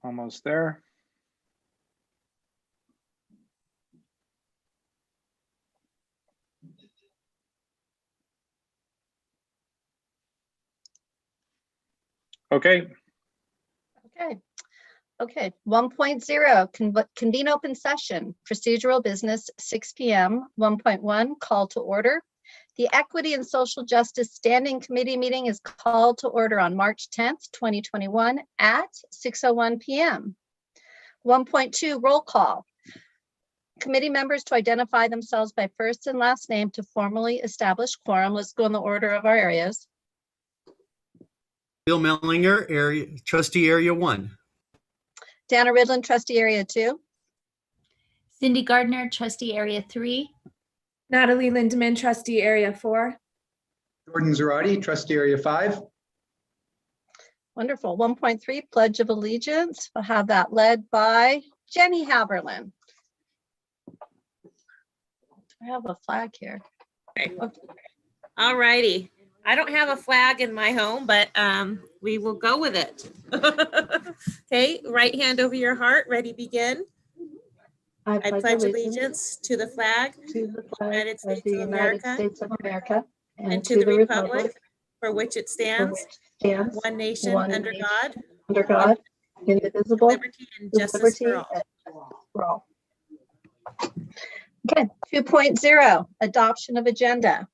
Almost there. Okay. Okay. 1.0, convene open session, procedural business, 6 p.m. 1.1, call to order. The Equity and Social Justice Standing Committee meeting is called to order on March 10th, 2021 at 6:01 p.m. 1.2, roll call. Committee members to identify themselves by first and last name to formally establish quorum. Let's go in the order of our areas. Bill Mellinger, Trustee Area 1. Dana Ridlin, Trustee Area 2. Cindy Gardner, Trustee Area 3. Natalie Lindeman, Trustee Area 4. Jordan Zarate, Trustee Area 5. Wonderful. 1.3, Pledge of Allegiance. We'll have that led by Jenny Haberlin. I have a flag here. All righty. I don't have a flag in my home, but we will go with it. Okay, right hand over your heart. Ready, begin. I pledge allegiance to the flag to the flag United States of the of United America States of America and to the republic for which it stands, stands one nation, one under nation, God, under God, indivisible, liberty and with justice liberty for all. and for all. Okay, 2.0, adoption of agenda.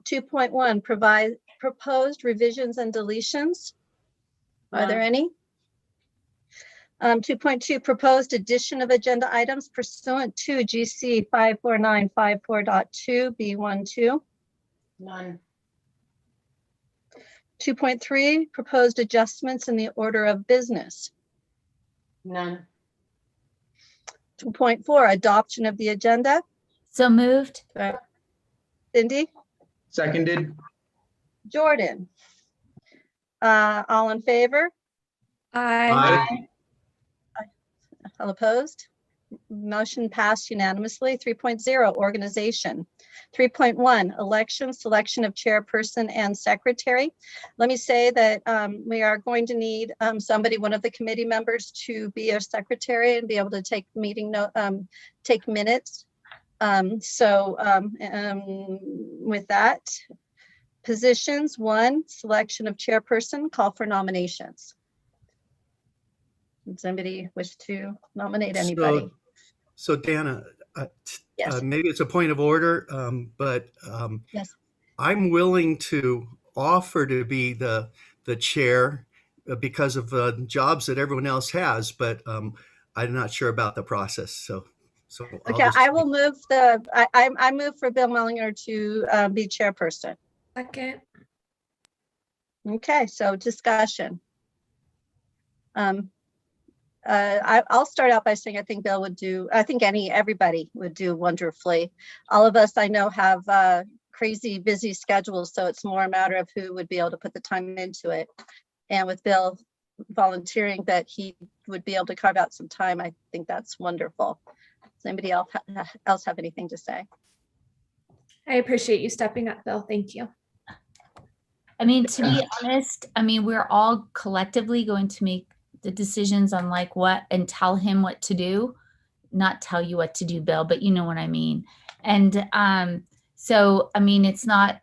2.1, proposed revisions and deletions. Are there any? 2.2, proposed addition of agenda items pursuant to GC 54954.2 B12. None. 2.3, proposed adjustments in the order of business. None. 2.4, adoption of the agenda. So moved. Cindy? Seconded. Jordan? All in favor? Aye. All opposed? Motion passed unanimously. 3.0, organization. 3.1, election, selection of chairperson and secretary. Let me say that we are going to need somebody, one of the committee members, to be our secretary and be able to take take minutes. With that, positions: 1, selection of chairperson, call for nominations. Does anybody wish to nominate anybody? So Dana, Yes. maybe it's a point of order, but Yes. I'm willing to offer to be the chair because of jobs that everyone else has, but I'm not sure about the process. So Okay, I will move I move for Bill Mellinger to be chairperson. Second. Okay, so discussion. I'll start out by saying I think Bill would do, I think everybody would do wonderfully. All of us I know have crazy busy schedules, so it's more a matter of who would be able to put the time into it. And with Bill volunteering that he would be able to carve out some time, I think that's wonderful. Does anybody else have anything to say? I appreciate you stepping up, Bill. Thank you. I mean, to be honest, I mean, we're all collectively going to make the decisions on like what and tell him what to do, not tell you what to do, Bill, but you know what I mean. And so, I mean, it's not,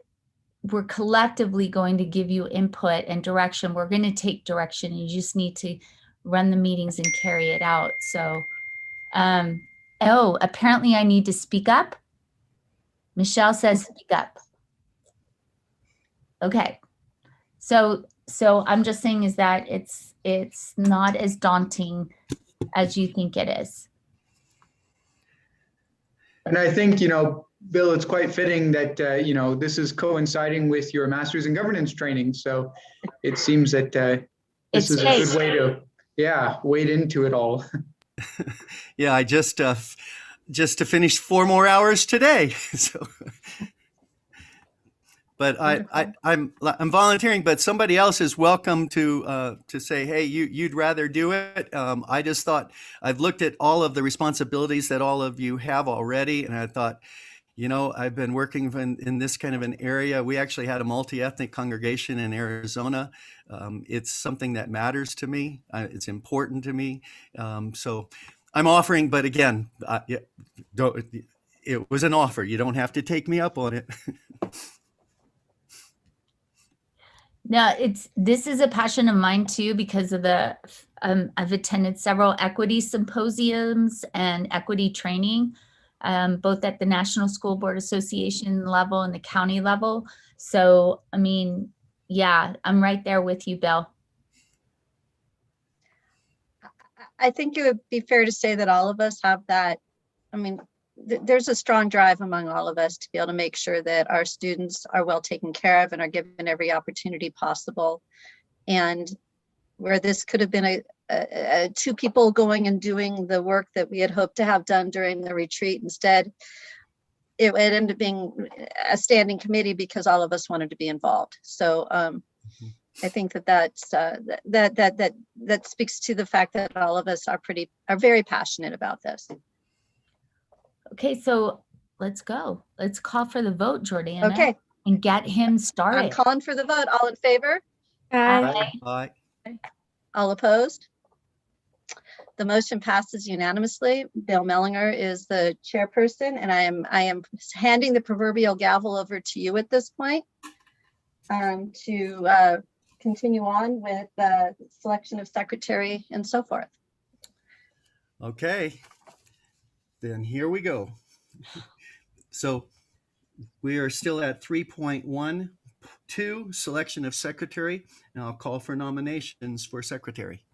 we're collectively going to give you input and direction. We're going to take direction and you just need to run the meetings and carry it out. So, oh, apparently I need to speak up. Michelle says speak up. Okay. So I'm just saying is that it's not as daunting as you think it is. And I think, Bill, it's quite fitting that, this is coinciding with your master's in governance training. So it seems that this is a good way to, wade into it all. Yeah, I just to finish 4 more hours today. So. But I'm volunteering, but somebody else is welcome to say, hey, you'd rather do it. I just thought I've looked at all of the responsibilities that all of you have already, and I thought, You know, I've been working in this kind of an area. We actually had a multi-ethnic congregation in Arizona. It's something that matters to me. It's important to me. So I'm offering, but again, it was an offer. You don't have to take me up on it. No, this is a passion of mine too, because of I've attended several equity symposiums and equity training, both at the National School Board Association level and the county level. So, I mean, yeah, I'm right there with you, Bill. I think it would be fair to say that all of us have that. I mean, there's a strong drive among all of us to be able to make sure that our students are well taken care of and are given every opportunity possible. And where this could have been two people going and doing the work that we had hoped to have done during the retreat, instead, it ended up being a standing committee because all of us wanted to be involved. So I think that speaks to the fact that all of us are very passionate about this. Okay, so let's go. Let's call for the vote, Jordana. Okay, And get him I'm started. calling for the vote. All in favor? Aye. Bye. All opposed? The motion passes unanimously. Bill Mellinger is the chairperson, and I am handing the proverbial gavel over to you at this point to continue on with the selection of secretary and so forth. Okay, then here we go. So we are still at 3.12, selection of secretary. Now I'll call for nominations for secretary.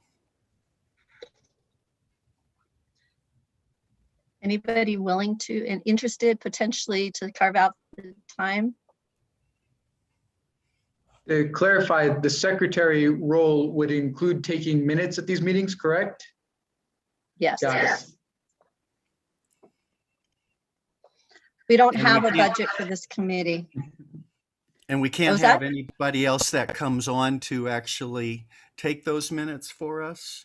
Anybody willing to and interested potentially to carve out the time? To clarify, the secretary role would include taking minutes at these meetings, correct? Yes. Got it. We don't And have we a can't- budget for this committee. And we can't Was have that- anybody else that comes on to actually take those minutes for us.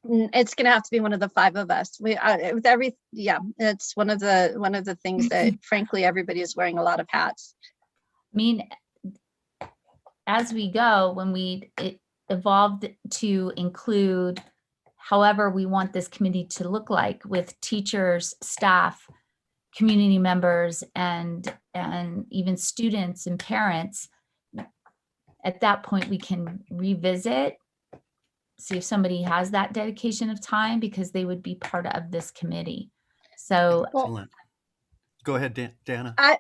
It's gonna have to be one of the five of us. It's one of the things that frankly, everybody is wearing a lot of hats. I mean, as we go, when it evolved to include however we want this committee to look like, with teachers, staff, community members, and even students and parents. At that point, we can revisit, see if somebody has that dedication of time, because they would be part of this committee. So Well, Excellent. Go ahead, Dana. I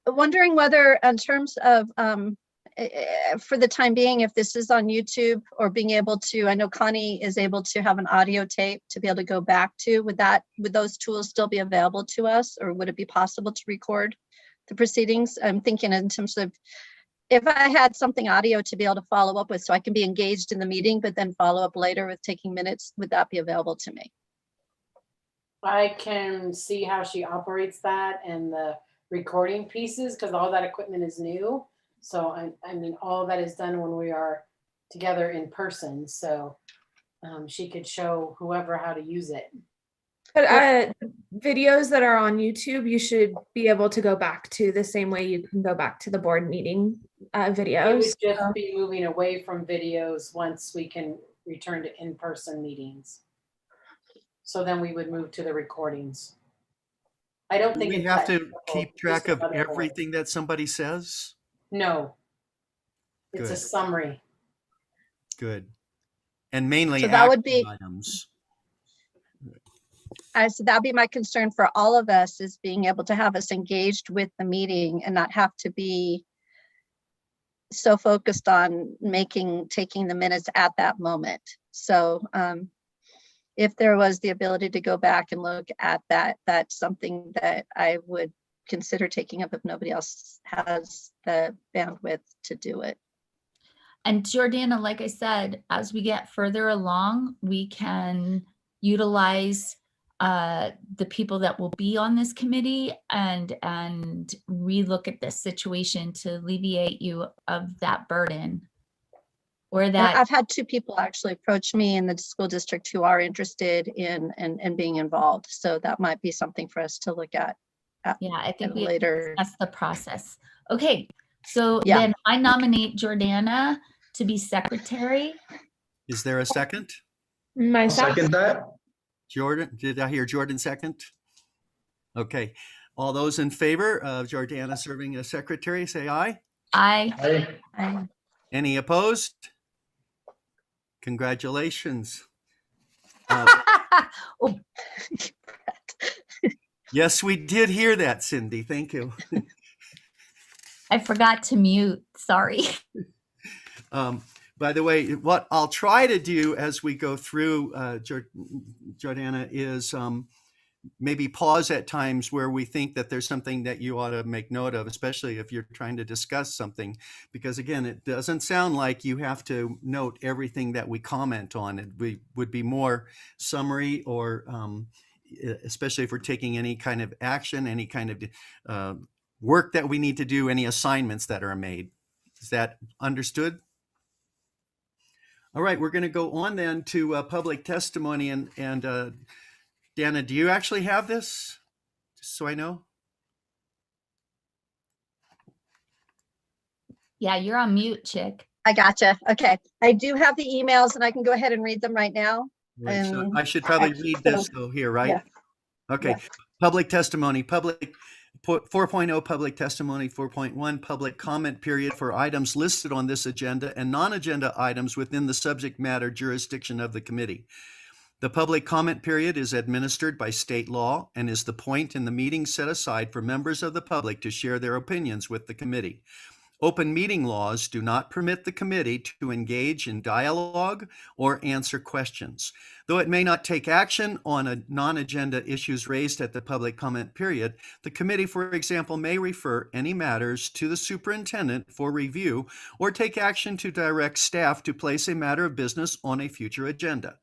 wondering whether in terms of for the time being, if this is on YouTube or being able to, I know Connie is able to have an audio tape to be able to go back to, would those tools still be available to us, or would it be possible to record the proceedings? I'm thinking in terms of if I had something audio to be able to follow up with, so I can be engaged in the meeting, but then follow up later with taking minutes, would that be available to me? I can see how she operates that and the recording pieces, because all that equipment is new. So I mean, all of that is done when we are together in person. So she could show whoever how to use it. But videos that are on YouTube, you should be able to go back to the same way you can go back to the board meeting It videos. would just be moving away from videos once we can return to in-person meetings. So then we would move to the recordings. I don't think We it's have that to difficult, keep just track of another way. everything that somebody says. No. It's a Good. summary. Good. And mainly So that would be- action items. So that'd be my concern for all of us, is being able to have us engaged with the meeting and not have to be so focused on taking the minutes at that moment. So if there was the ability to go back and look at that, that's something that I would consider taking up if nobody else has the bandwidth to do it. And Jordana, like I said, as we get further along, we can utilize the people that will be on this committee and relook at this situation to alleviate you of that burden. Or And that, I've had two people actually approach me in the school district who are interested in being involved. So that might be something for us to look at Yeah, I think And we have to later- discuss the process. Okay, so Yeah. then I nominate Jordana to be secretary. Is there a second? I'll Myself. second that. Jordan, did I hear Jordan second? Okay. All those in favor of Jordana serving as secretary, say aye. I Aye. Any opposed? Congratulations. Oh, Yes, we did hear that, Cindy. Thank you. I forgot to mute. Sorry. By the way, what I'll try to do as we go through, Jordana, is maybe pause at times where we think that there's something that you ought to make note of, especially if you're trying to discuss something, because again, it doesn't sound like you have to note everything that we comment on. It would be more summary, or especially if we're taking any kind of action, any kind of work that we need to do, any assignments that are made. Is that understood? All right, we're going to go on then to public testimony, and Dana, do you actually have this? Just so I know. Yeah, you're on mute, chick. I gotcha. Okay. I do have the emails and I can go ahead and read them right now. Right, so And I should probably actually, read this though here, right? yeah. Okay, Yeah. public testimony, 4.0 public testimony, 4.1 public comment period for items listed on this agenda and non-agenda items within the subject matter jurisdiction of the committee. The public comment period is administered by state law and is the point in the meeting set aside for members of the public to share their opinions with the committee. Open meeting laws do not permit the committee to engage in dialogue or answer questions. Though it may not take action on non-agenda issues raised at the public comment period, the committee, for example, may refer any matters to the superintendent for review or take action to direct staff to place a matter of business on a future agenda.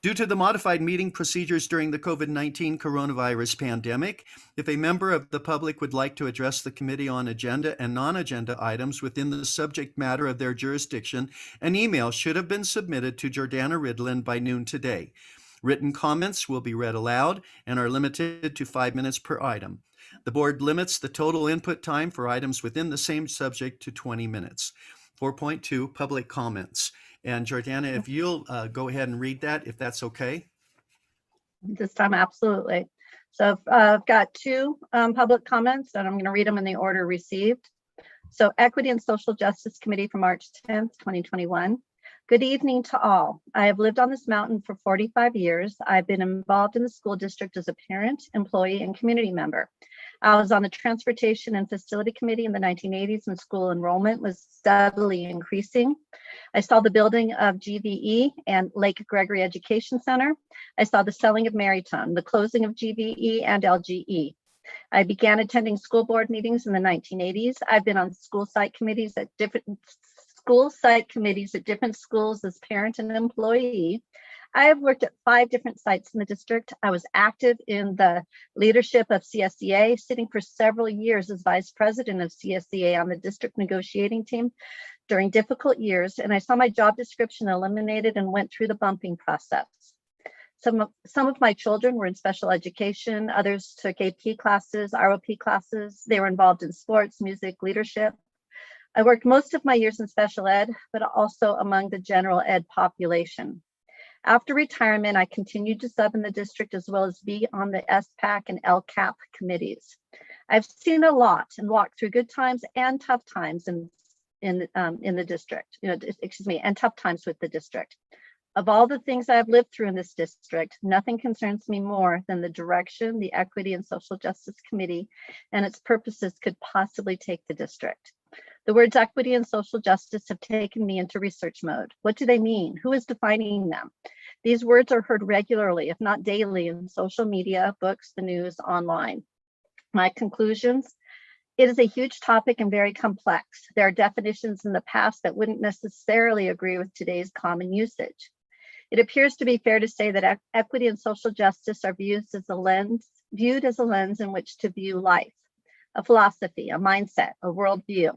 Due to the modified meeting procedures during the COVID-19 coronavirus pandemic, if a member of the public would like to address the committee on agenda and non-agenda items within the subject matter of their jurisdiction, an email should have been submitted to Jordana Ridlin by noon today. Written comments will be read aloud and are limited to 5 minutes per item. The board limits the total input time for items within the same subject to 20 minutes. 4.2, public comments. And Jordana, if you'll go ahead and read that, if that's okay. This time, absolutely. So I've got two public comments and I'm going to read them in the order received. So Equity and Social Justice Committee for March 10th, 2021. Good evening to all. I have lived on this mountain for 45 years. I've been involved in the school district as a parent, employee, and community member. I was on the Transportation and Facility Committee in the 1980s when school enrollment was steadily increasing. I saw the building of GVE and Lake Gregory Education Center. I saw the selling of Maryton, the closing of GVE and LGE. I began attending school board meetings in the 1980s. I've been on school site committees at different schools as parent and employee. I have worked at 5 different sites in the district. I was active in the leadership of CSEA, sitting for several years as vice president of CSEA on the district negotiating team during difficult years, and I saw my job description eliminated and went through the bumping process. Some of my children were in special education, others took AP classes, ROP classes. They were involved in sports, music, leadership. I worked most of my years in special ed, but also among the general ed population. After retirement, I continued to sub in the district as well as be on the SPAC and LCAP committees. I've seen a lot and walked through good times and tough times in the district, and tough times with the district. Of all the things I've lived through in this district, nothing concerns me more than the direction the Equity and Social Justice Committee and its purposes could possibly take the district. The words equity and social justice have taken me into research mode. What do they mean? Who is defining them? These words are heard regularly, if not daily, in social media, books, the news, online. My conclusions: it is a huge topic and very complex. There are definitions in the past that wouldn't necessarily agree with today's common usage. It appears to be fair to say that equity and social justice are viewed as a lens in which to view life, a philosophy, a mindset, a worldview.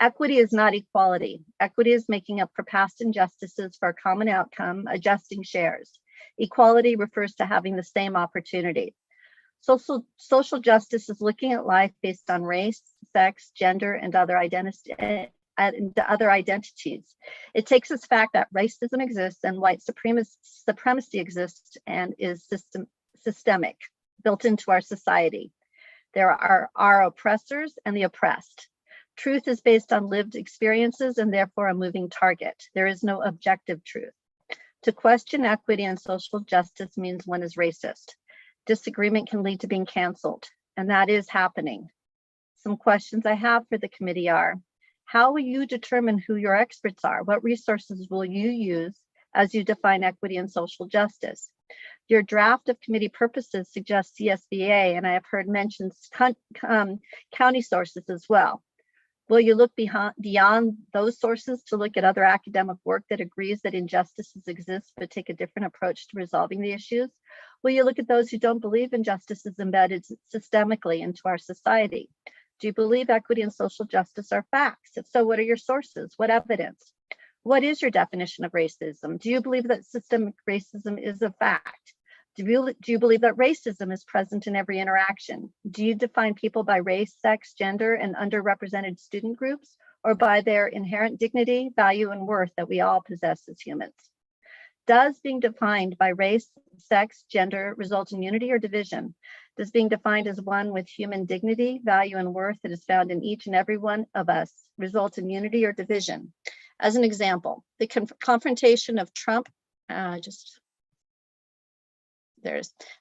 Equity is not equality. Equity is making up for past injustices for a common outcome, adjusting shares. Equality refers to having the same opportunity. Social justice is looking at life based on race, sex, gender, and other identities. It takes as fact that racism exists and white supremacy exists and is systemic, built into our society. There are our oppressors and the oppressed. Truth is based on lived experiences and therefore a moving target. There is no objective truth. To question equity and social justice means one is racist. Disagreement can lead to being canceled, and that is happening. Some questions I have for the committee are, how will you determine who your experts are? What resources will you use as you define equity and social justice? Your draft of committee purposes suggests CSBA, and I have heard mentions county sources as well. Will you look beyond those sources to look at other academic work that agrees that injustices exist but take a different approach to resolving the issues? Will you look at those who don't believe injustice is embedded systemically into our society? Do you believe equity and social justice are facts? If so, what are your sources? What evidence? What is your definition of racism? Do you believe that systemic racism is a fact? Do you believe that racism is present in every interaction? Do you define people by race, sex, gender, and underrepresented student groups, or by their inherent dignity, value, and worth that we all possess as humans? Does being defined by race, sex, gender result in unity or division? Does being defined as one with human dignity, value, and worth that is found in each and every one of us result in unity or division? As an example, the confrontation of Trump,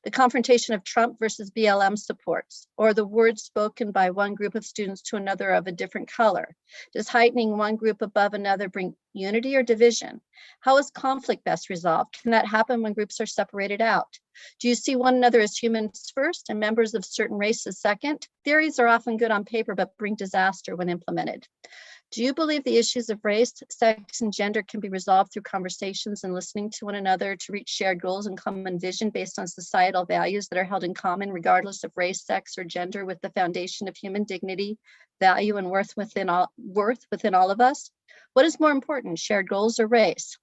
the confrontation of Trump versus BLM supports, or the words spoken by one group of students to another of a different color. Does heightening one group above another bring unity or division? How is conflict best resolved? Can that happen when groups are separated out? Do you see one another as humans first and members of certain races second? Theories are often good on paper, but bring disaster when implemented. Do you believe the issues of race, sex, and gender can be resolved through conversations and listening to one another to reach shared goals and common vision based on societal values that are held in common regardless of race, sex, or gender, with the foundation of human dignity, value, and worth within all of us? What is more important, shared goals or race?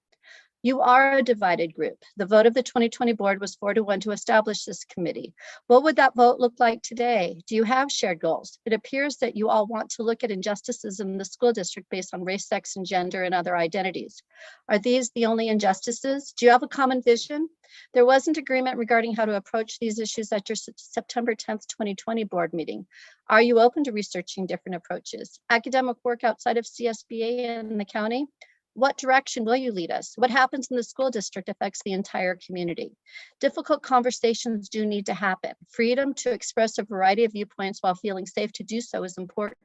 You are a divided group. The vote of the 2020 board was 4-1 to establish this committee. What would that vote look like today? Do you have shared goals? It appears that you all want to look at injustices in the school district based on race, sex, and gender and other identities. Are these the only injustices? Do you have a common vision? There wasn't agreement regarding how to approach these issues at your September 10th, 2020 board meeting. Are you open to researching different approaches? Academic work outside of CSBA and the county? What direction will you lead us? What happens in the school district affects the entire community. Difficult conversations do need to happen. Freedom to express a variety of viewpoints while feeling safe to do so is important.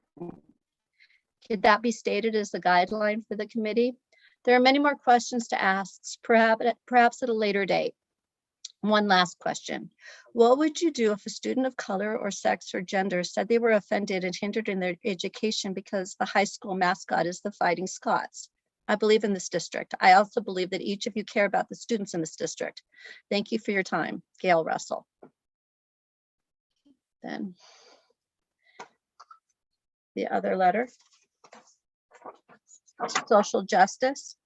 Could that be stated as a guideline for the committee? There are many more questions to ask, perhaps at a later date. One last question. What would you do if a student of color or sex or gender said they were offended and hindered in their education because the high school mascot is the Fighting Scots? I believe in this district. I also believe that each of you care about the students in this district. Thank you for your time. Gail Russell. Then the other letter. Social justice.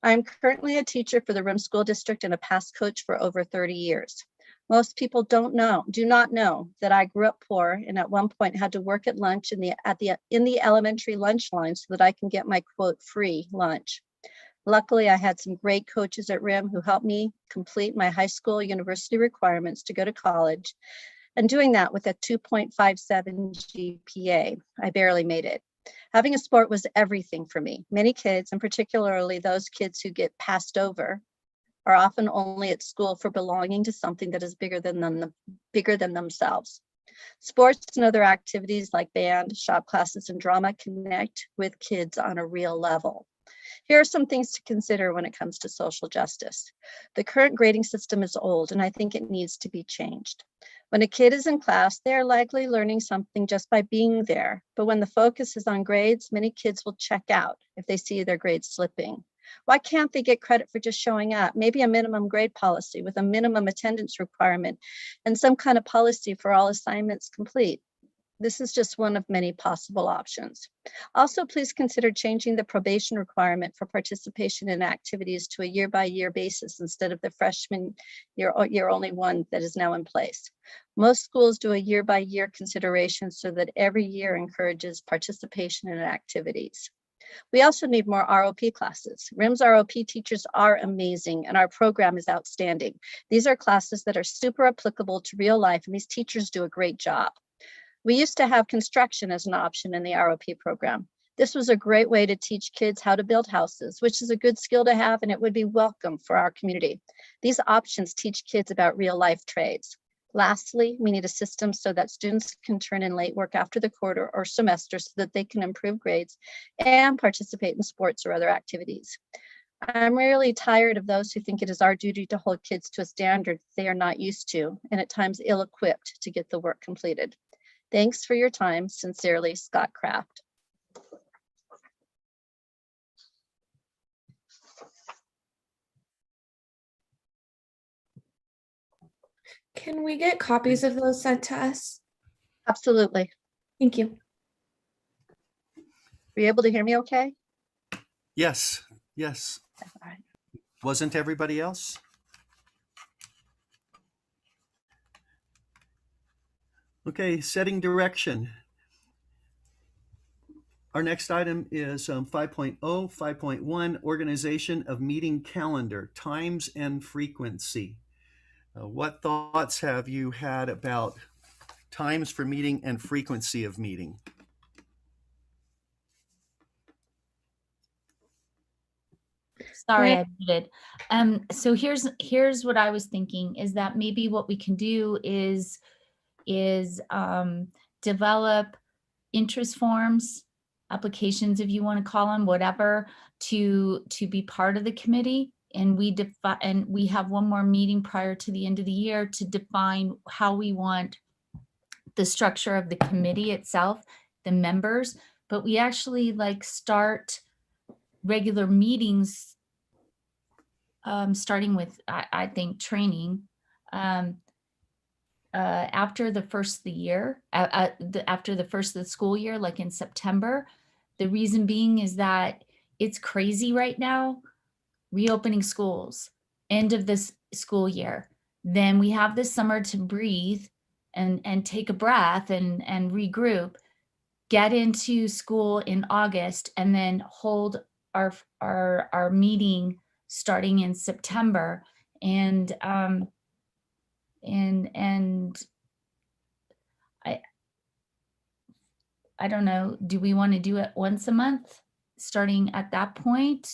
I'm currently a teacher for the Rim School District and a past coach for over 30 years. Most people do not know that I grew up poor and at one point had to work at lunch in the elementary lunch line so that I can get my quote free lunch. Luckily, I had some great coaches at RIM who helped me complete my high school university requirements to go to college, and doing that with a 2.57 GPA. I barely made it. Having a sport was everything for me. Many kids, and particularly those kids who get passed over, are often only at school for belonging to something that is bigger than themselves. Sports and other activities like band, shop classes, and drama connect with kids on a real level. Here are some things to consider when it comes to social justice. The current grading system is old, and I think it needs to be changed. When a kid is in class, they are likely learning something just by being there. But when the focus is on grades, many kids will check out if they see their grades slipping. Why can't they get credit for just showing up? Maybe a minimum grade policy with a minimum attendance requirement and some kind of policy for all assignments complete. This is just one of many possible options. Also, please consider changing the probation requirement for participation in activities to a year-by-year basis instead of the freshman year only one that is now in place. Most schools do a year-by-year consideration so that every year encourages participation in activities. We also need more ROP classes. RIMS ROP teachers are amazing and our program is outstanding. These are classes that are super applicable to real life and these teachers do a great job. We used to have construction as an option in the ROP program. This was a great way to teach kids how to build houses, which is a good skill to have and it would be welcome for our community. These options teach kids about real life trades. Lastly, we need a system so that students can turn in late work after the quarter or semester so that they can improve grades and participate in sports or other activities. I'm really tired of those who think it is our duty to hold kids to a standard they are not used to and at times ill-equipped to get the work completed. Thanks for your time. Sincerely, Scott Kraft. Can we get copies of those sent to us? Absolutely. Thank you. Were you able to hear me okay? Yes, yes. All right. Wasn't everybody else? Okay, setting direction. Our next item is 5.0, 5.1, organization of meeting calendar, times and frequency. What thoughts have you had about times for meeting and frequency of meeting? Sorry, I muted. So here's what I was thinking is that maybe what we can do is develop interest forms, applications, if you want to call them, whatever, to be part of the committee. And we have one more meeting prior to the end of the year to define how we want the structure of the committee itself, the members, but we actually start regular meetings, starting with, I think, training, after the first of the year, after the first of the school year, like in September. The reason being is that it's crazy right now, reopening schools, end of this school year. Then we have this summer to breathe and take a breath and regroup, get into school in August, and then hold our meeting starting in September. And I don't know, do we want to do it once a month starting at that point?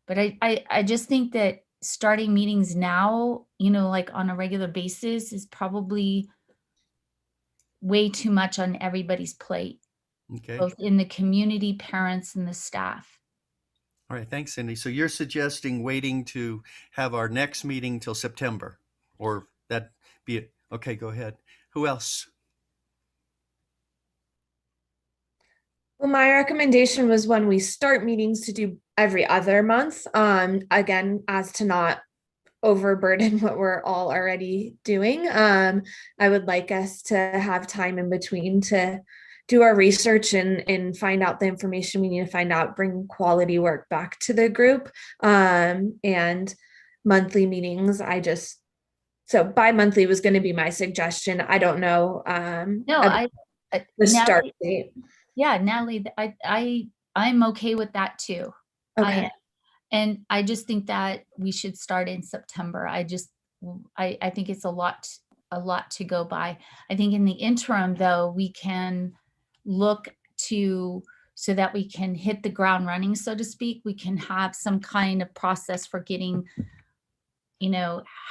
But I just think that starting meetings now, like on a regular basis is probably way too much on everybody's plate, Okay. both in the community, parents, and the staff. All right, thanks, Cindy. So you're suggesting waiting to have our next meeting till September, or that be it? Okay, go ahead. Who else? Well, my recommendation was when we start meetings to do every other month, again, as to not overburden what we're all already doing. I would like us to have time in between to do our research and find out the information we need to find out, bring quality work back to the group. And monthly meetings, so bi-monthly was going to be my suggestion. I don't know. The start date. Yeah, Natalie, I'm okay with that too. Okay. And I just think that we should start in September. I think it's a lot to go by. I think in the interim, though, we can look to, so that we can hit the ground running, so to speak. We can have some kind of process for getting,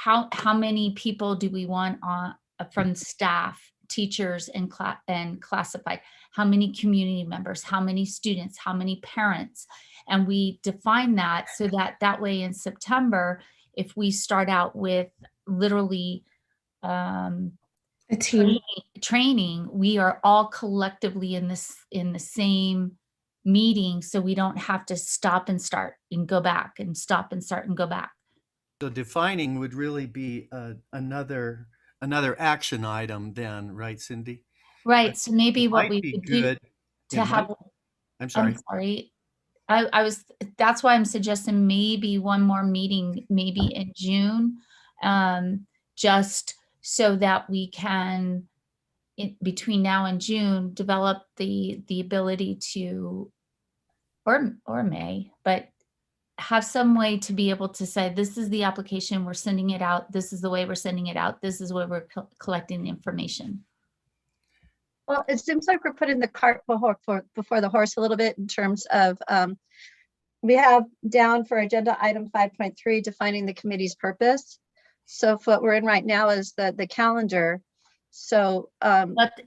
how many people do we want on from staff, teachers, and classified? How many community members? How many students? How many parents? And we define that so that way in September, if we start out with literally A team. training, we are all collectively in the same meeting, so we don't have to stop and start and go back and stop and start and go back. So defining would really be another action item then, right, Cindy? Right, so maybe what Might we be could do good. to It have, might- I'm sorry. I'm sorry. I was, that's why I'm suggesting maybe one more meeting, maybe in June. Just so that we can, between now and June, develop the ability to, or May, but have some way to be able to say, this is the application, we're sending it out, this is the way we're sending it out, this is where we're collecting the information. Well, it seems like we're putting the cart before the horse a little bit in terms of, we have down for agenda item 5.3, defining the committee's purpose. So what we're in right now is the calendar. So, But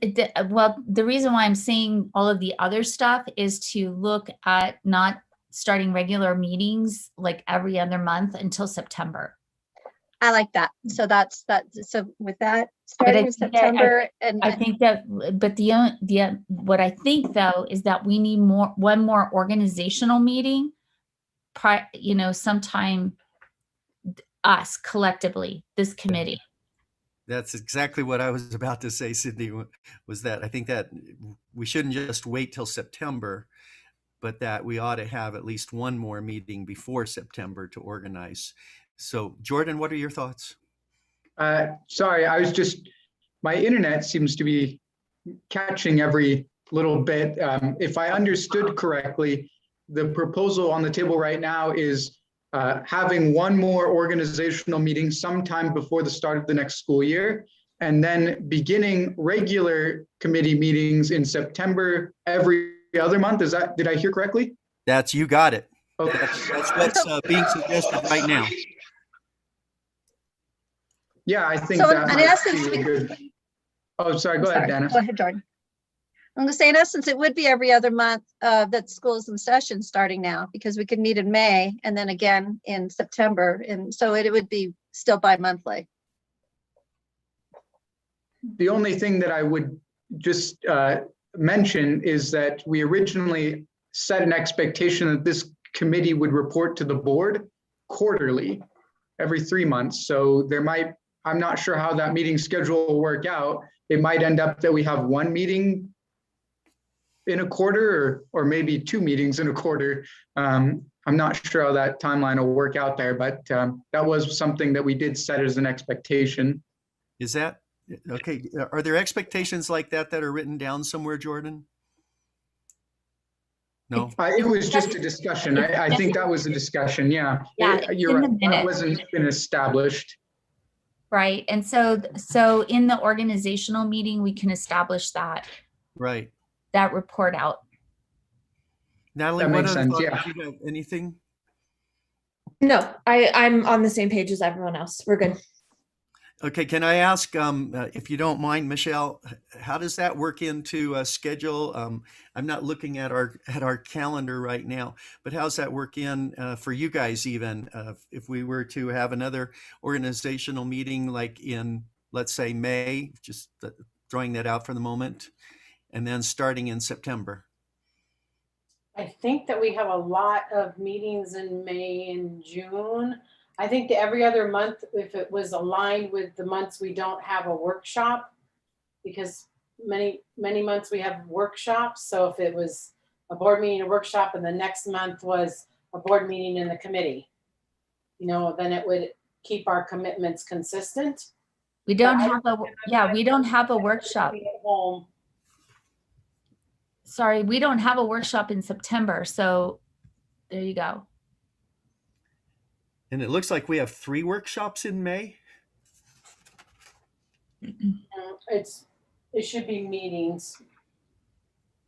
well, the reason why I'm saying all of the other stuff is to look at not starting regular meetings like every other month until September. I like that. So that's that. So with that, But starting I in think that- September and I think that, but what I think though is that we need one more organizational meeting, sometime us collectively, this committee. That's exactly what I was about to say, Sydney, was that I think that we shouldn't just wait till September, but that we ought to have at least one more meeting before September to organize. So Jordan, what are your thoughts? Sorry, my internet seems to be catching every little bit. If I understood correctly, the proposal on the table right now is having one more organizational meeting sometime before the start of the next school year, and then beginning regular committee meetings in September every other month. Did I hear correctly? You got it. Okay. That's what's being suggested right now. Yeah, I think So that in might essence, be a good. Oh, sorry, go I'm ahead, sorry. Dana. Go ahead, Jordan. I'm going to say in essence, it would be every other month that school's in session starting now, because we could meet in May and then again in September. And so it would be still bi-monthly. The only thing that I would just mention is that we originally set an expectation that this committee would report to the board quarterly, every 3 months. So I'm not sure how that meeting schedule will work out. It might end up that we have one meeting in a quarter or maybe 2 meetings in a quarter. I'm not sure how that timeline will work out there, but that was something that we did set as an expectation. Is that okay? Are there expectations like that are written down somewhere, Jordan? No. It was just a discussion. I think that was a discussion. Yeah. Yeah, You're in the right. That minutes. wasn't been established. Right. And so in the organizational meeting, we can establish that Right. report out. Natalie, That what makes other sense, thoughts? yeah. Do you have anything? No, I'm on the same page as everyone else. We're good. Okay, can I ask, if you don't mind, Michelle, how does that work into a schedule? I'm not looking at our calendar right now, but how's that work in for you guys even? If we were to have another organizational meeting like in, let's say, May, just throwing that out for the moment, and then starting in September? I think that we have a lot of meetings in May and June. I think that every other month, if it was aligned with the months we don't have a workshop, because many months we have workshops. So if it was a board meeting, a workshop, and the next month was a board meeting in the committee, then it would keep our commitments consistent. We don't have we don't have a workshop. At home. Sorry, we don't have a workshop in September. So there you go. And it looks like we have 3 workshops in May. It should be meetings.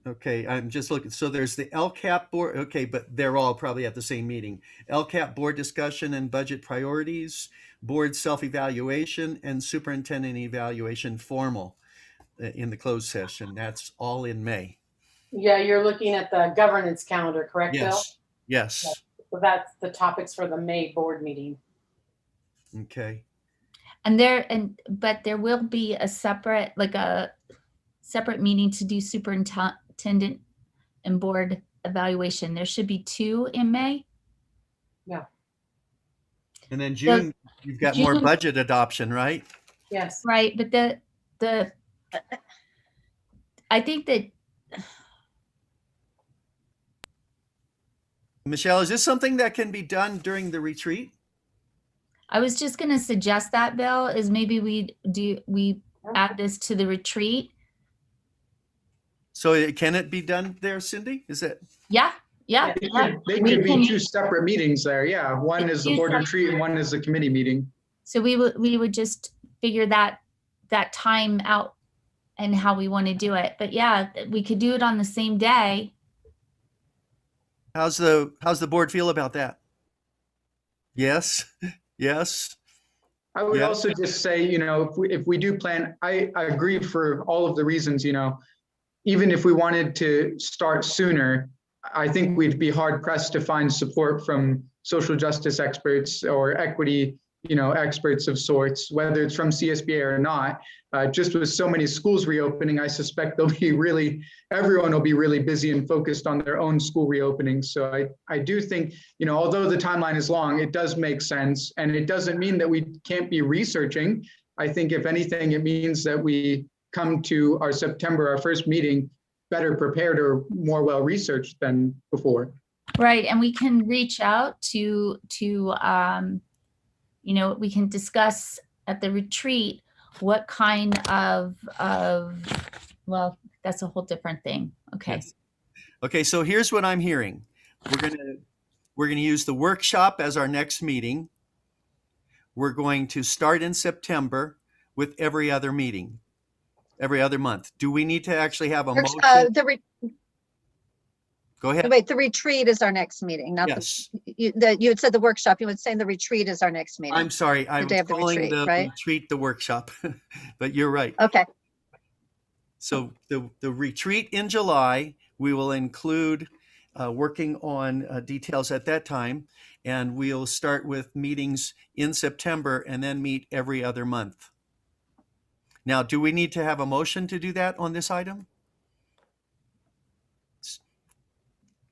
Okay, I'm just looking. So there's the LCAP board. Okay, but they're all probably at the same meeting. LCAP board discussion and budget priorities, board self-evaluation, and superintendent evaluation formal in the closed session. That's all in May. Yeah, you're looking at the governance calendar, correct, Bill? Yes. Yes. So that's the topics for the May board meeting. Okay. But there will be a separate meeting to do superintendent and board evaluation. There should be 2 in May. Yeah. And then June, you've got more budget adoption, right? Yes. Right, but I think that Michelle, is this something that can be done during the retreat? I was just going to suggest that, Bill, is maybe we add this to the retreat. So can it be done there, Cindy? Is it? Yeah. Yeah. They We could can- be two separate meetings there. Yeah, one is the Two board separate- retreat and one is the committee meeting. So we would just figure that time out and how we want to do it. But yeah, we could do it on the same day. How's the board feel about that? Yes, yes. I would Yeah. also just say, if we do plan, I agree for all of the reasons, even if we wanted to start sooner, I think we'd be hard pressed to find support from social justice experts or equity, experts of sorts, whether it's from CSBA or not. Just with so many schools reopening, I suspect everyone will be really busy and focused on their own school reopening. So I do think, although the timeline is long, it does make sense. And it doesn't mean that we can't be researching. I think if anything, it means that we come to our September, our first meeting, better prepared or more well-researched than before. Right. And we can reach out to we can discuss at the retreat what kind of well, that's a whole different thing. Okay. Yes. Okay, so here's what I'm hearing. We're gonna use the workshop as our next meeting. We're going to start in September with every other meeting, every other month. Do we need to actually have a motion? Go ahead. Wait, the retreat is our next meeting, not Yes, you had said the workshop. You would say the retreat is our next meeting. I'm sorry. I'm day of the calling retreat, the right? retreat the workshop, but you're right. Okay, So the retreat in July, we will include working on details at that time, and we'll start with meetings in September and then meet every other month. Now, do we need to have a motion to do that on this item?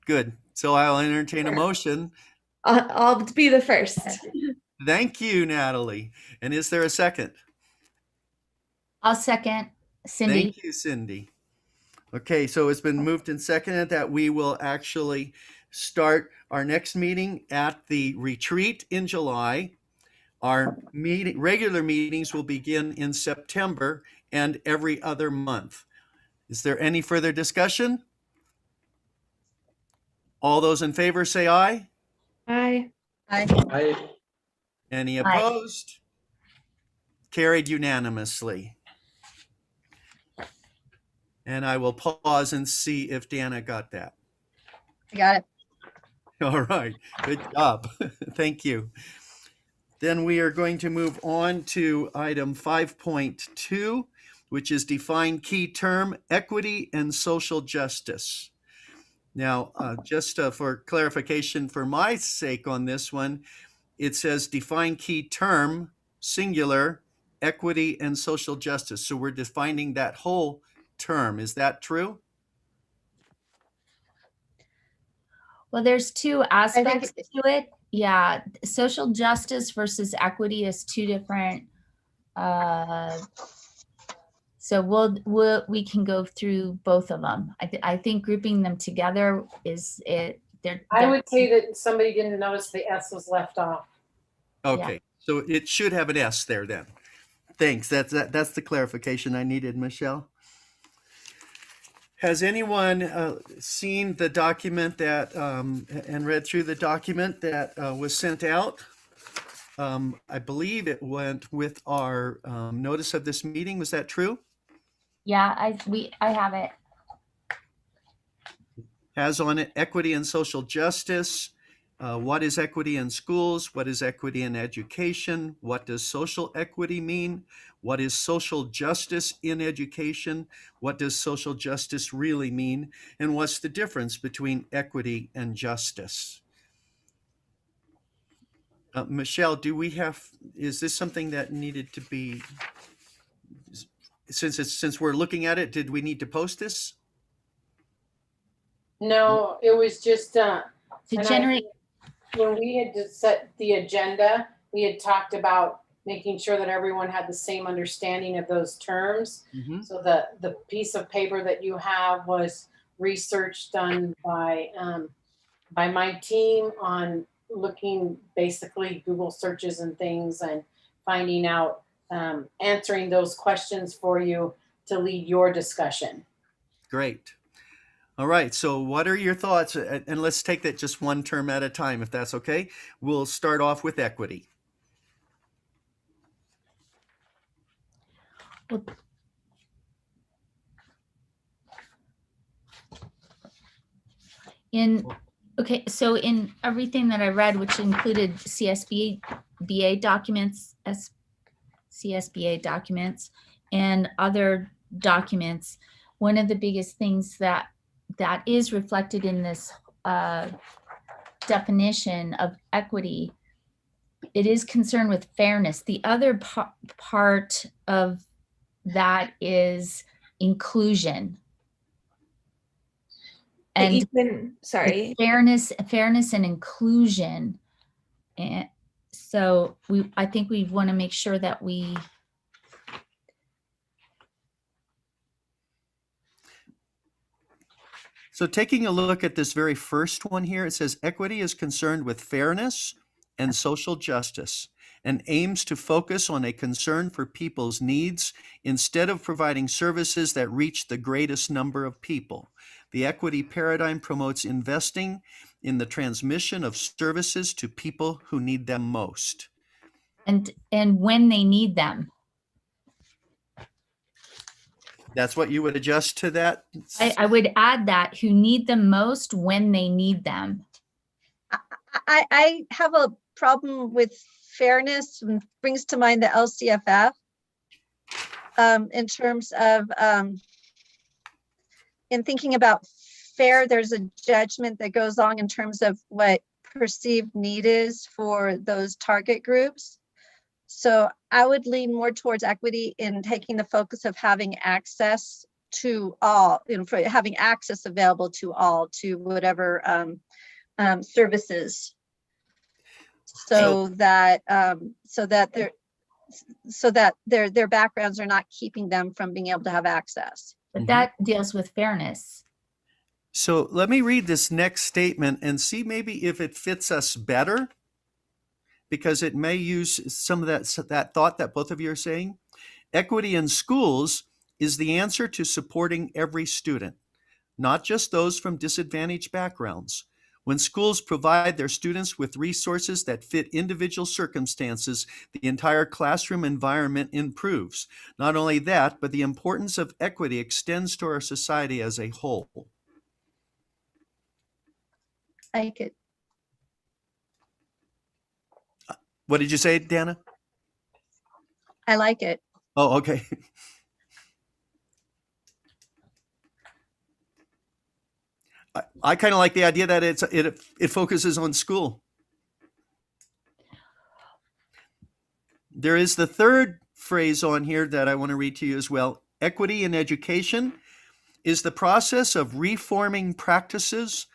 Good. So I'll entertain a motion. I'll be the first. Thank you, Natalie. And is there a second? I'll second Cindy. Thank you, Cindy. Okay, so it's been moved and seconded that we will actually start our next meeting at the retreat in July. Our regular meetings will begin in September and every other month. Is there any further discussion? All those in favor say aye. Aye. Any Aye. opposed? Carried unanimously. And I will pause and see if Dana got that. I got it. All right, good job. Thank you. Then we are going to move on to item 5.2, which is define key term, equity and social justice. Now, just for clarification for my sake on this one, it says define key term, singular, equity and social justice. So we're defining that whole term. Is that true? Well, there's two aspects to it. Yeah, social justice versus equity is two different. So we can go through both of them. I think grouping them together is it. I would say that somebody didn't notice the S was left off. Okay, so it should have an S there then. Thanks. That's the clarification I needed, Michelle. Has anyone seen the document that and read through the document that was sent out? I believe it went with our notice of this meeting. Was that true? Yeah, I have it. Has on it equity and social justice. What is equity in schools? What is equity in education? What does social equity mean? What is social justice in education? What does social justice really mean? And what's the difference between equity and justice? Michelle, is this something that needed to be, since we're looking at it, did we need to post this? No, it was just, To And I- generate, when we had to set the agenda, we had talked about making sure that everyone had the same understanding of those terms. Mhm. So the piece of paper that you have was research done by my team on looking basically Google searches and things and finding out, answering those questions for you to lead your discussion. Great. All right. So what are your thoughts? And let's take that just one term at a time, if that's okay. We'll start off with equity. Well, okay, so in everything that I read, which included CSBA documents, CSBA documents, and other documents, one of the biggest things that is reflected in this definition of equity, it is concerned with fairness. The other part of that is inclusion. And Ethan, sorry. fairness and inclusion. And so I think we want to make sure that we So taking a look at this very first one here, it says equity is concerned with fairness and social justice and aims to focus on a concern for people's needs instead of providing services that reach the greatest number of people. The equity paradigm promotes investing in the transmission of services to people who need them most. and when they need them. That's what you would adjust to that? I would add that, who need them most when they need them. I have a problem with fairness, and brings to mind the LCFF in terms of in thinking about fair, there's a judgment that goes on in terms of what perceived need is for those target groups. So I would lean more towards equity in taking the focus of having access to all, for having access available to all, to whatever services, so that their backgrounds are not keeping them from being able to have access. But that deals with fairness. So let me read this next statement and see maybe if it fits us better, because it may use some of that thought that both of you are saying. Equity in schools is the answer to supporting every student, not just those from disadvantaged backgrounds. When schools provide their students with resources that fit individual circumstances, the entire classroom environment improves. Not only that, but the importance of equity extends to our society as a whole. I like it. What did you say, Dana? I like it. Oh, okay. I kind of like the idea that it focuses on school. There is the third phrase on here that I want to read to you as well. Equity in education is the process of reforming practices,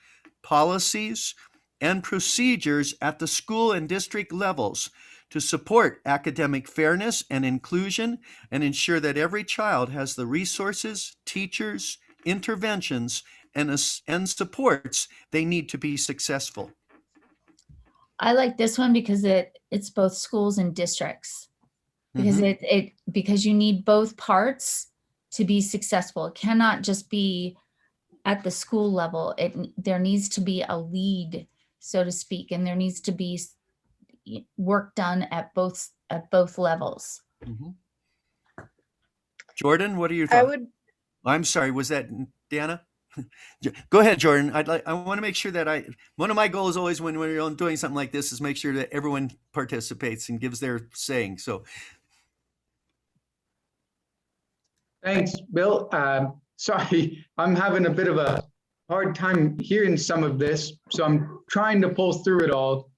policies, and procedures at the school and district levels to support academic fairness and inclusion and ensure that every child has the resources, teachers, interventions, and supports they need to be successful. I like this one because it's both schools and districts, because because you need both parts to be successful. It cannot just be at the school level. There needs to be a lead, so to speak, and there needs to be work done at both levels. Jordan, what are your thoughts? I'm sorry, was that Dana? Go ahead, Jordan. I want to make sure that one of my goals always when we're doing something like this is make sure that everyone participates and gives their saying. So. Thanks, Bill. Sorry, I'm having a bit of a hard time hearing some of this, so I'm trying to pull through it all.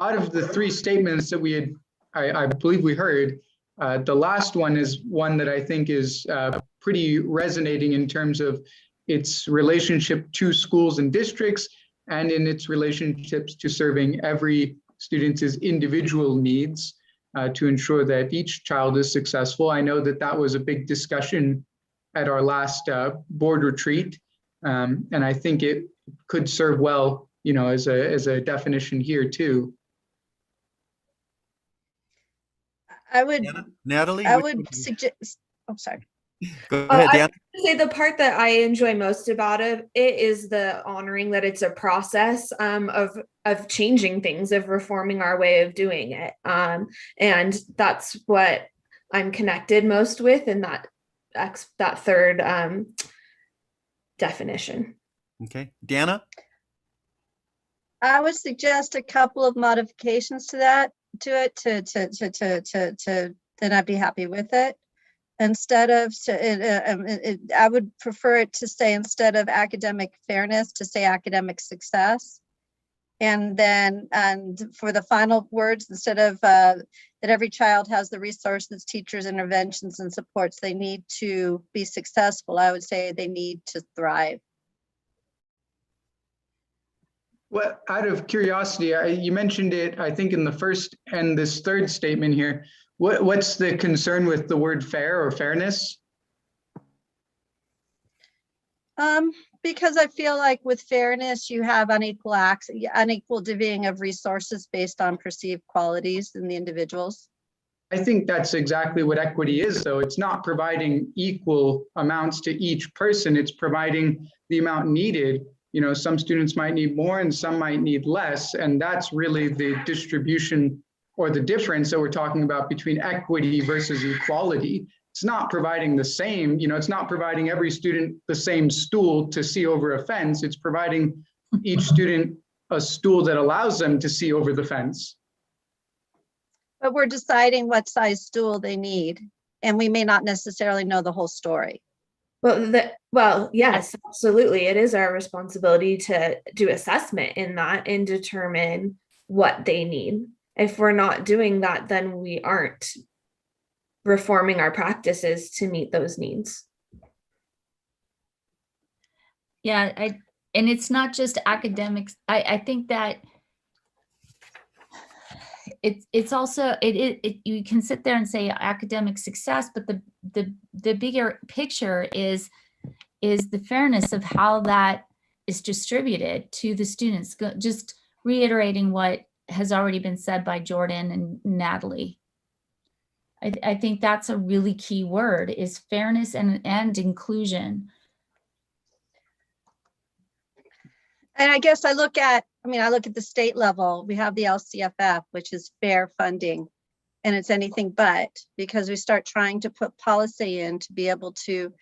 Out of the three statements that I believe we heard, the last one is one that I think is pretty resonating in terms of its relationship to schools and districts and in its relationships to serving every student's individual needs. to ensure that each child is successful. I know that that was a big discussion at our last board retreat. And I think it could serve well, as a definition here too. I would, Natalie? I which would suggest, I'm sorry. Go Oh, ahead, I Dan. would say the part that I enjoy most about it is the honoring that it's a process of changing things, of reforming our way of doing it. And that's what I'm connected most with in that third definition. Okay, Deanna? I would suggest a couple of modifications to then I'd be happy with it. Instead of, I would prefer it to say, instead of academic fairness, to say academic success. And then, for the final words, instead of that every child has the resources, teachers, interventions, and supports they need to be successful, I would say they need to thrive. Well, out of curiosity, you mentioned it, I think, in the first and this third statement here. What's the concern with the word fair or fairness? Because I feel like with fairness, you have unequal divvying of resources based on perceived qualities in the individuals. I think that's exactly what equity is, though. It's not providing equal amounts to each person. It's providing the amount needed. Some students might need more and some might need less. And that's really the distribution or the difference that we're talking about between equity versus equality. It's not providing the same, it's not providing every student the same stool to see over a fence. It's providing each student a stool that allows them to see over the fence. But we're deciding what size stool they need, and we may not necessarily know the whole story. Well, yes, absolutely. It is our responsibility to do assessment in that and determine what they need. If we're not doing that, then we aren't reforming our practices to meet those needs. Yeah, and it's not just academics. I think that it's also you can sit there and say academic success, but the bigger picture is the fairness of how that is distributed to the students. Just reiterating what has already been said by Jordan and Natalie. I think that's a really key word, is fairness and inclusion. And I guess I look at the state level. We have the LCFF, which is fair funding, and it's anything but, because we start trying to put policy in to be able to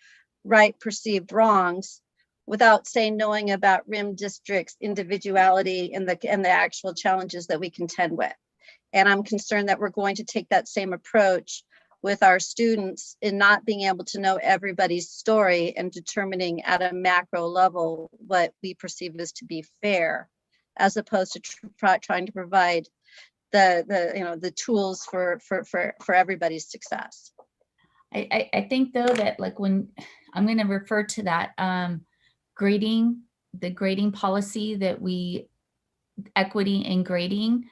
right perceived wrongs without knowing about RIM districts, individuality, and the actual challenges that we contend with. And I'm concerned that we're going to take that same approach with our students in not being able to know everybody's story and determining at a macro level what we perceive as to be fair, as opposed to trying to provide the tools for everybody's success. I think though that, like, when I'm going to refer to that grading, the grading policy that equity and grading,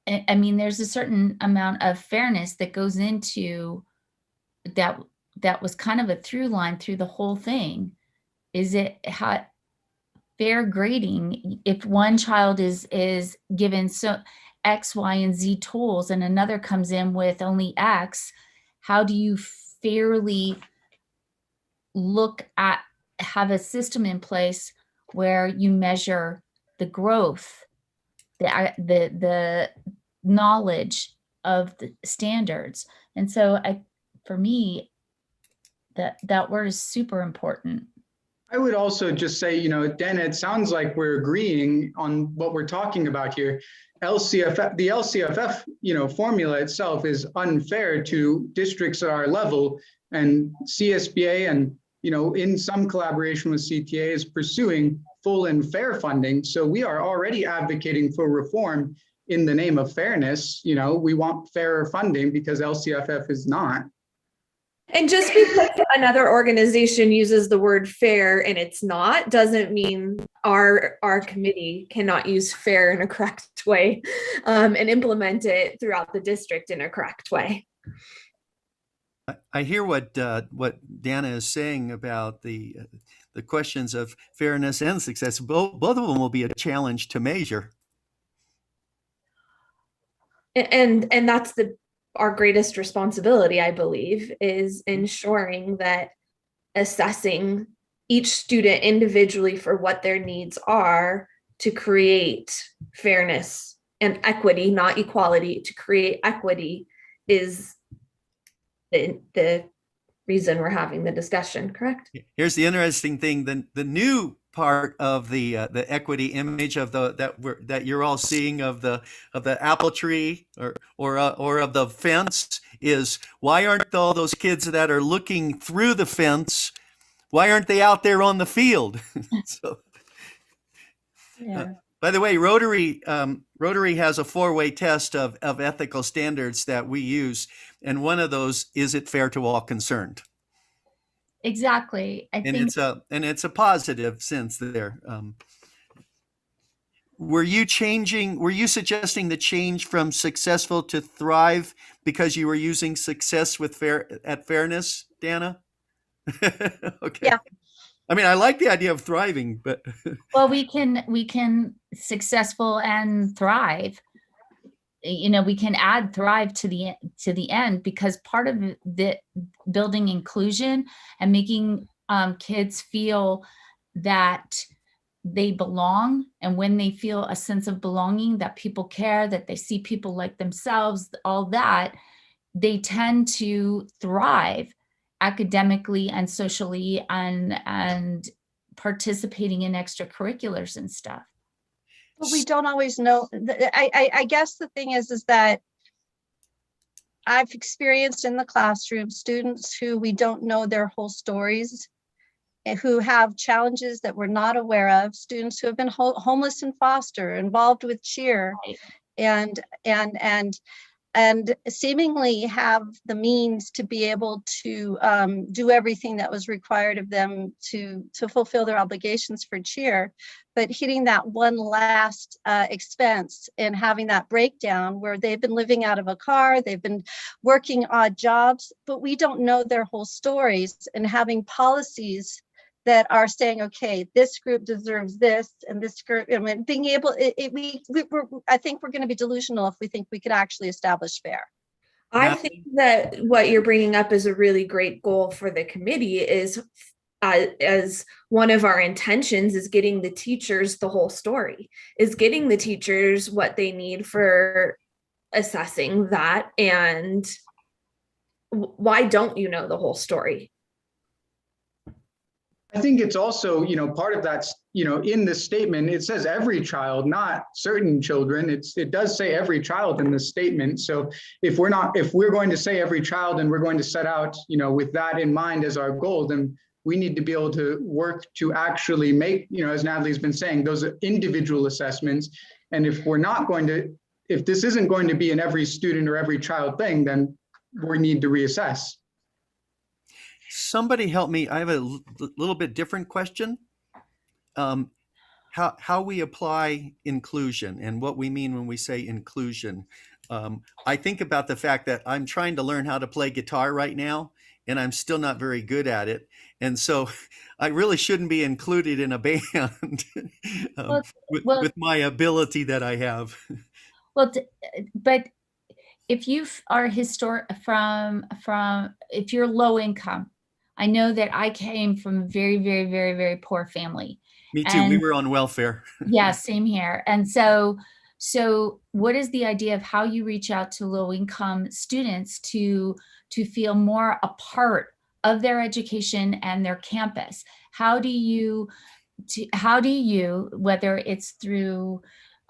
I mean, there's a certain amount of fairness that goes into that. That was kind of a through line through the whole thing. Is it how fair grading? If one child is given X, Y, and Z tools, and another comes in with only X, how do you fairly have a system in place where you measure the growth, the knowledge of the standards? And so for me, that word is super important. I would also just say, Dan, it sounds like we're agreeing on what we're talking about here. The LCFF, formula itself is unfair to districts at our level, and CSBA and, in some collaboration with CTA is pursuing full and fair funding. So we are already advocating for reform in the name of fairness. We want fairer funding because LCFF is not. And just because another organization uses the word fair and it's not, doesn't mean our committee cannot use fair in a correct way, and implement it throughout the district in a correct way. I hear what Dana is saying about the questions of fairness and success. Both of them will be a challenge to measure. And that's our greatest responsibility, I believe, is ensuring that assessing each student individually for what their needs are to create fairness and equity, not equality, to create equity is the reason we're having the discussion, correct? Here's the interesting thing: the new part of the equity image of that you're all seeing of the apple tree or of the fence is, why aren't all those kids that are looking through the fence, why aren't they out there on the field? So, Yeah. by the way, Rotary has a 4-way test of ethical standards that we use, and one of those is it fair to all concerned. Exactly. I And think it's a positive sense there. Were you suggesting the change from successful to thrive because you were using success with fairness, Dana? Okay. Yeah. I mean, I like the idea of thriving, but well, we can successful and thrive. You know, we can add thrive to the end, because part of the building inclusion and making kids feel that they belong, and when they feel a sense of belonging, that people care, that they see people like themselves, all that, they tend to thrive academically and socially and participating in extracurriculars and stuff. But we don't always know. I guess the thing is that I've experienced in the classroom students who we don't know their whole stories, and who have challenges that we're not aware of, students who have been homeless in foster, involved with cheer, and seemingly have the means to be able to do everything that was required of them to fulfill their obligations for cheer, but hitting that one last expense and having that breakdown where they've been living out of a car, they've been working odd jobs, but we don't know their whole stories, and having policies that are saying, okay, this group deserves this, and this group, I mean, being able, I think we're going to be delusional if we think we could actually establish fair. I think that what you're bringing up is a really great goal for the committee, is as one of our intentions is getting the teachers the whole story, is getting the teachers what they need for assessing that. And why don't you know the whole story? I think it's also, part of that, in this statement, it says every child, not certain children. It does say every child in this statement. So if we're going to say every child and we're going to set out, with that in mind as our goal, then we need to be able to work to actually make, as Natalie's been saying, those individual assessments. And if this isn't going to be an every student or every child thing, then we need to reassess. Somebody help me. I have a little bit different question. How we apply inclusion and what we mean when we say inclusion. I think about the fact that I'm trying to learn how to play guitar right now, and I'm still not very good at it. And so I really shouldn't be included in a band with my ability that I have. Well, but if you are if you're low income, I know that I came from a very, very, very, very poor family. Me too. We were on welfare. Yeah, same here. And so what is the idea of how you reach out to low income students to feel more a part of their education and their campus? How do you, whether it's through,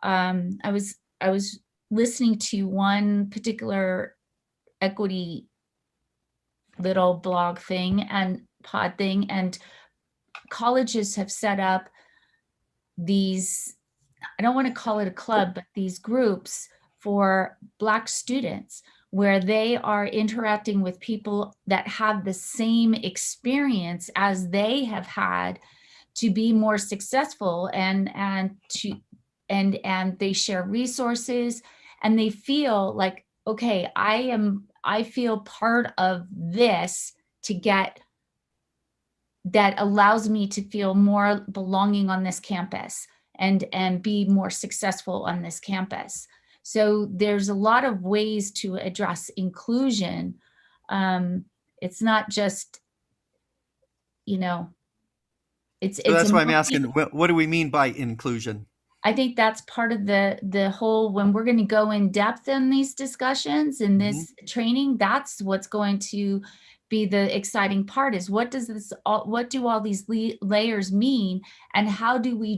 I was listening to one particular equity little blog thing and pod thing, and colleges have set up these, I don't want to call it a club, but these groups for Black students where they are interacting with people that have the same experience as they have had to be more successful, and they share resources, and they feel like, okay, I feel part of this to get that allows me to feel more belonging on this campus and be more successful on this campus. So there's a lot of ways to address inclusion. It's not just, it's So that's why I'm a asking, what do we mean by inclusion? I think that's part of the whole, when we're going to go in depth in these discussions and this training, that's what's going to be the exciting part, is what do all these layers mean, and how do we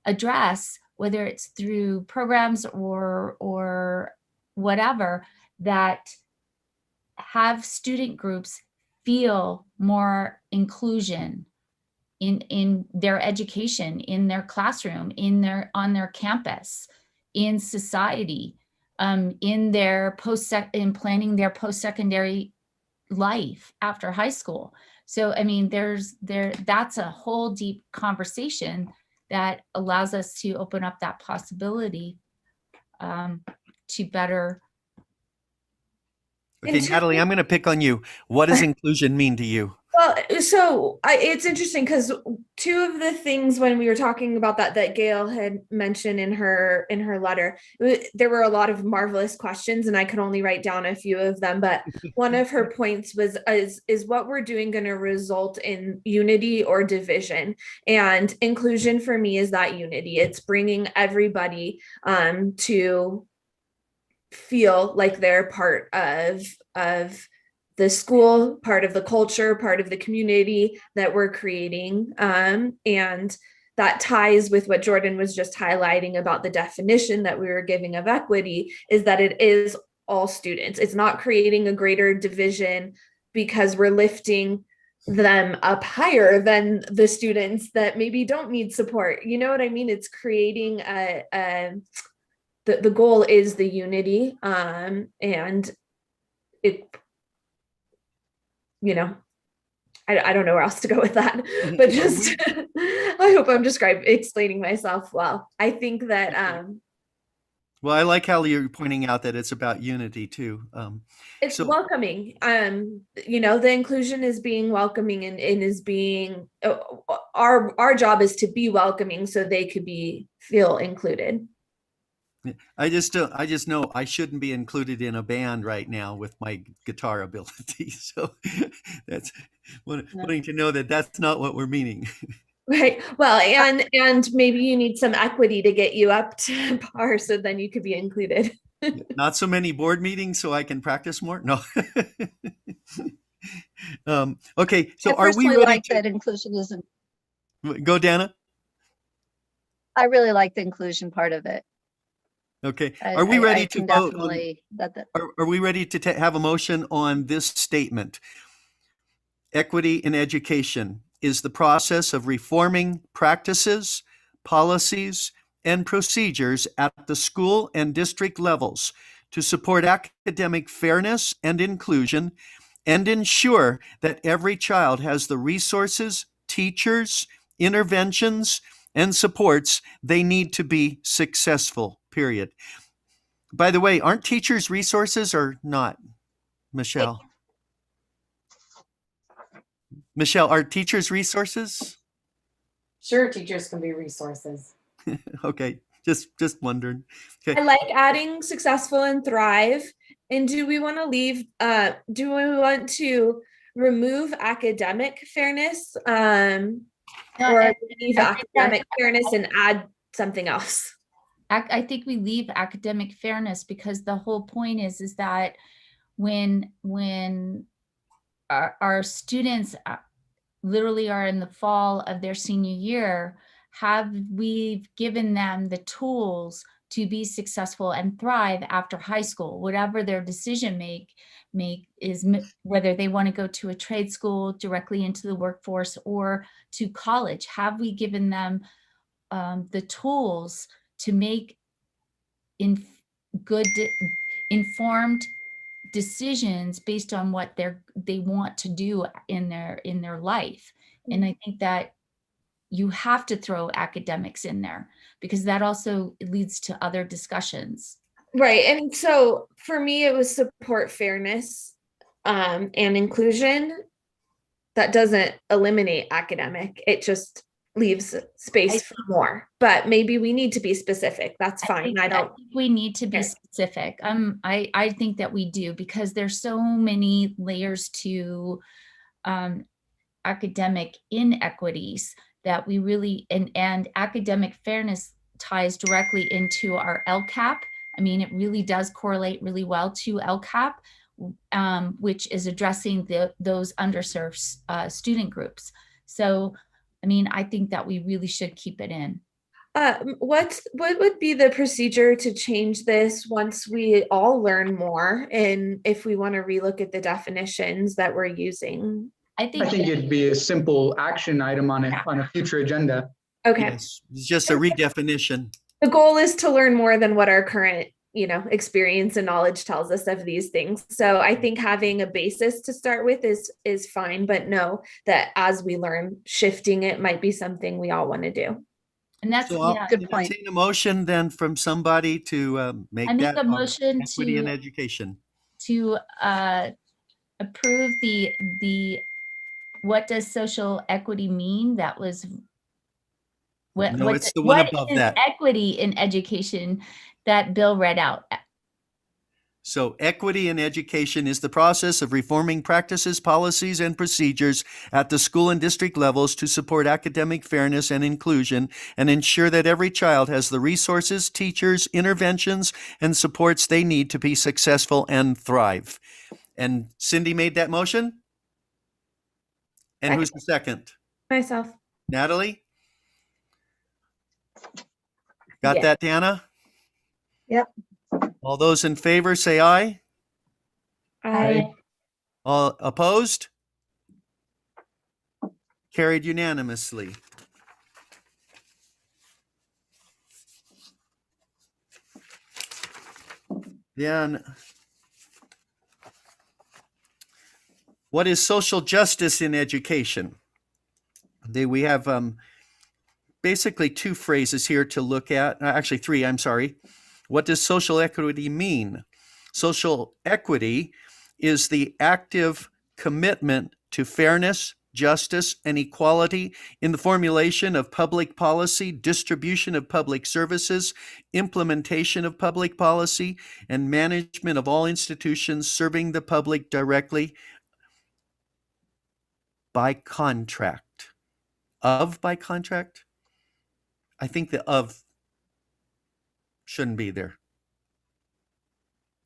address, whether it's through programs or whatever, that have student groups feel more inclusion in their education, in their classroom, on their campus, in society, in planning their post-secondary life after high school. So, I mean, that's a whole deep conversation that allows us to open up that possibility to better. Okay, Natalie, I'm going to pick on you. What does inclusion mean to you? Well, so it's interesting because two of the things when we were talking about that Gail had mentioned in her letter, there were a lot of marvelous questions, and I could only write down a few of them. But one of her points was, is what we're doing going to result in unity or division? And inclusion for me is that unity. It's bringing everybody to feel like they're part of the school, part of the culture, part of the community that we're creating. And that ties with what Jordan was just highlighting about the definition that we were giving of equity, is that it is all students. It's not creating a greater division because we're lifting them up higher than the students that maybe don't need support. You know what I mean? It's creating the goal is the unity, and it, I don't know where else to go with that, but just I hope I'm explaining myself well. I think that well, I like how you're pointing out that it's about unity too. It's welcoming. The inclusion is being welcoming, and is being our job is to be welcoming so they could feel included. I just know I shouldn't be included in a band right now with my guitar ability. So that's wanting to know that that's not what we're meaning. Right. Well, and maybe you need some equity to get you up to par, so then you could be included. Not so many board meetings so I can practice more. No. Okay. So are we ready like that inclusion isn't. Go, Dana. I really like the inclusion part of it. Okay. Are we ready to vote? Are we ready to have a motion on this statement? Equity in education is the process of reforming practices, policies, and procedures at the school and district levels to support academic fairness and inclusion, and ensure that every child has the resources, teachers, interventions, and supports they need to be successful, period. By the way, aren't teachers resources or not, Michelle? Michelle, are teachers resources? Sure, teachers can be resources. Okay, just wondering. Okay. I like adding successful and thrive. And do we want to remove academic fairness? Or leave academic fairness and add something else? I think we leave academic fairness, because the whole point is that when our students literally are in the fall of their senior year, we've given them the tools to be successful and thrive after high school, whatever their decision make is, whether they want to go to a trade school, directly into the workforce, or to college. Have we given them the tools to make good, informed decisions based on what they want to do in their life. And I think that you have to throw academics in there because that also leads to other discussions. Right. And so for me, it was support fairness and inclusion. That doesn't eliminate academic. It just leaves space for more. But maybe we need to be specific. That's fine. I don't think we need to be Okay. specific. I think that we do because there's so many layers to academic inequities that we really and academic fairness ties directly into our LCAP. I mean, it really does correlate really well to LCAP, which is addressing those underserved student groups. So, I mean, I think that we really should keep it in. What would be the procedure to change this once we all learn more, and if we want to relook at the definitions that we're using? I think it'd be a simple action item on a future agenda. Okay. Yes, it's just a redefinition. The goal is to learn more than what our current, experience and knowledge tells us of these things. So I think having a basis to start with is fine, but know that as we learn, shifting it might be something we all want to do. And that's So I'll Good point. entertain a motion then from somebody to make I make that a motion equity in to education. approve the what does social equity mean? That was No, it's the one above is that. equity in education that Bill read out. So equity in education is the process of reforming practices, policies, and procedures at the school and district levels to support academic fairness and inclusion and ensure that every child has the resources, teachers, interventions, and supports they need to be successful and thrive. And Cindy made that motion? And who's the second? Myself. Natalie? Got Yes. that, Dana? Yep. All those in favor say aye. Aye. All opposed? Carried unanimously. Then, what is social justice in education? We have basically two phrases here to look at. Actually, three, I'm sorry. What does social equity mean? Social equity is the active commitment to fairness, justice, and equality in the formulation of public policy, distribution of public services, implementation of public policy, and management of all institutions serving the public directly by contract. By contract? I think the of shouldn't be there.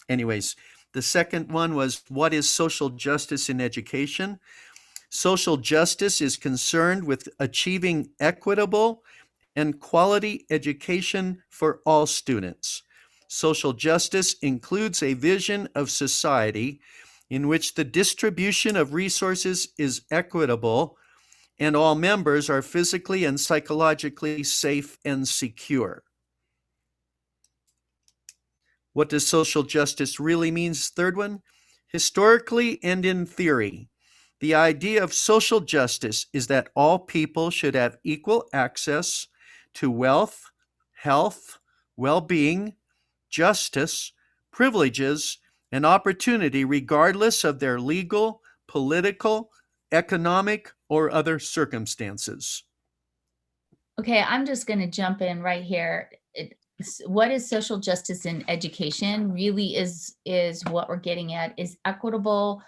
Anyways, the second one was, what is social justice in education? Social justice is concerned with achieving equitable and quality education for all students. Social justice includes a vision of society in which the distribution of resources is equitable and all members are physically and psychologically safe and secure. What does social justice really mean? Third one, historically and in theory, the idea of social justice is that all people should have equal access to wealth, health, well-being, justice, privileges, and opportunity regardless of their legal, political, economic, or other circumstances. Okay, I'm just going to jump in right here. What is social justice in education really is what we're getting at is equitable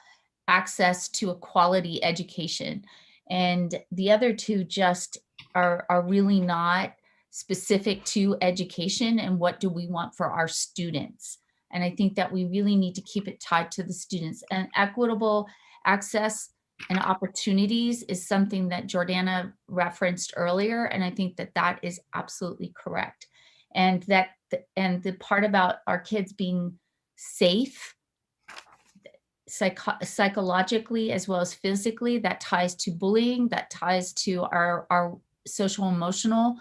access to a quality education. And the other two just are really not specific to education and what do we want for our students. And I think that we really need to keep it tied to the students. And equitable access and opportunities is something that Jordana referenced earlier. And I think that that is absolutely correct. And the part about our kids being safe, psychologically as well as physically, that ties to bullying, that ties to our social emotional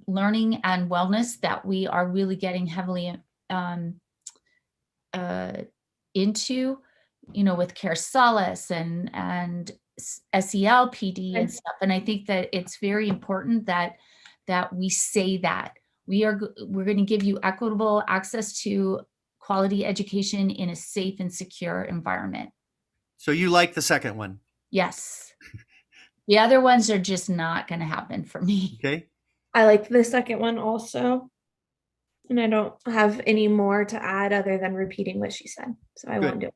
learning and wellness that we are really getting heavily into, you know, with Care Solace and SEL PD and stuff. And I think that it's very important that we say that we're going to give you equitable access to quality education in a safe and secure environment. So you like the second one? Yes. The other ones are just not going to happen for me. Okay. I like the second one also. And I don't have any more to add other than repeating what she said. So I won't do it.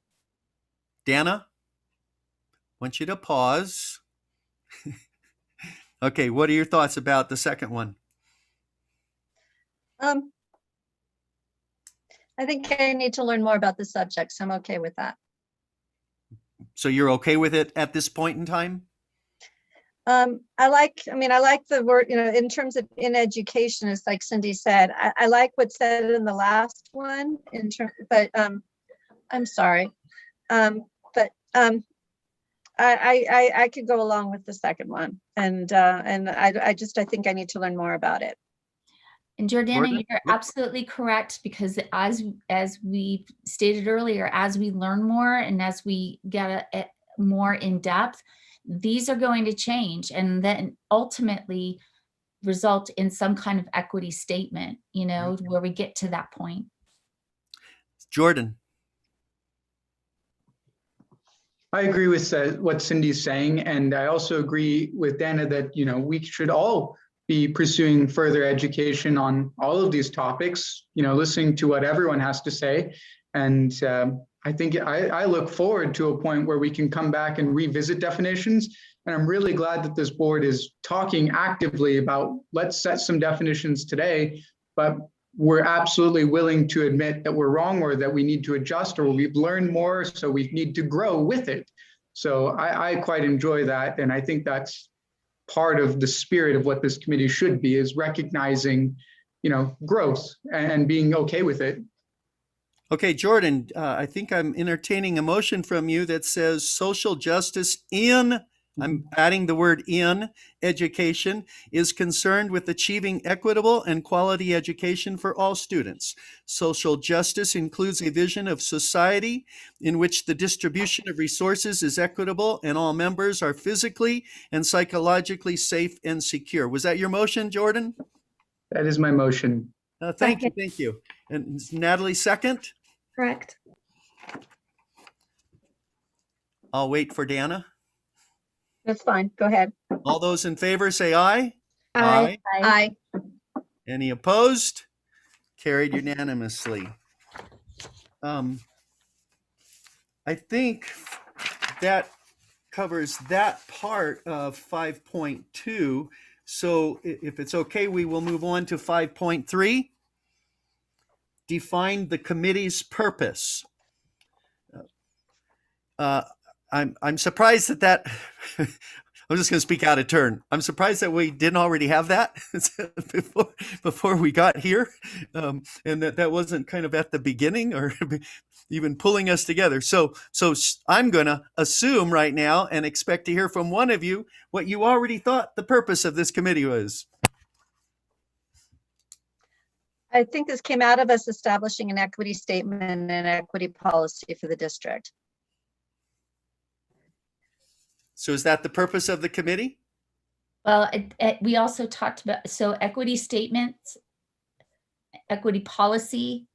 Dana, I want you to pause. Okay, what are your thoughts about the second one? I think I need to learn more about the subject, so I'm okay with that. So you're okay with it at this point in time? I like the word, you know, in terms of in education, it's like Cindy said, I like what's said in the last one in terms, but I'm sorry. I could go along with the second one, and I think I need to learn more about it. And Jordana, Gordon? you're Yep. absolutely correct, because as we stated earlier, as we learn more and as we get more in depth, these are going to change and then ultimately result in some kind of equity statement, you know, where we get to that point. Jordan? I agree with what Cindy's saying, and I also agree with Dana that, you know, we should all be pursuing further education on all of these topics, you know, listening to what everyone has to say. And I think I look forward to a point where we can come back and revisit definitions. And I'm really glad that this board is talking actively about, let's set some definitions today, but we're absolutely willing to admit that we're wrong, or that we need to adjust, or we've learned more, so we need to grow with it. So I quite enjoy that. And I think that's part of the spirit of what this committee should be, is recognizing, you know, growth and being okay with it. Okay, Jordan, I think I'm entertaining a motion from you that says social justice in, I'm adding the word in, education is concerned with achieving equitable and quality education for all students. Social justice includes a vision of society in which the distribution of resources is equitable and all members are physically and psychologically safe and secure. Was that your motion, Jordan? That is my motion. Thank you, thank you. And Natalie, second? Correct. I'll wait for Dana. That's fine. Go ahead. All those in favor say aye. Aye. Aye. Any opposed? Carried unanimously. I think that covers that part of 5.2. So if it's okay, we will move on to 5.3. Define the committee's purpose. I'm surprised that I'm just going to speak out of turn. I'm surprised that we didn't already have that before we got here, and that wasn't kind of at the beginning or even pulling us together. So I'm going to assume right now and expect to hear from one of you what you already thought the purpose of this committee was. I think this came out of us establishing an equity statement and an equity policy for the district. So is that the purpose of the committee? Well, we also talked about, so equity statements, equity policy.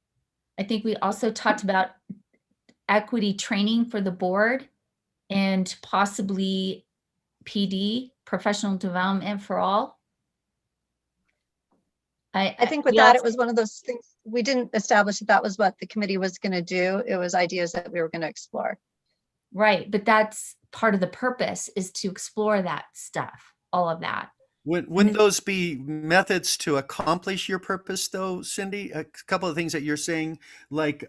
I think we also talked about equity training for the board and possibly PD, professional development for all. I think with that, it was one of those things, we didn't establish that was what the committee was going to do. It was ideas that we were going to explore. Right, but that's part of the purpose, is to explore that stuff, all of that. Wouldn't those be methods to accomplish your purpose, though, Cindy? A couple of things that you're saying, like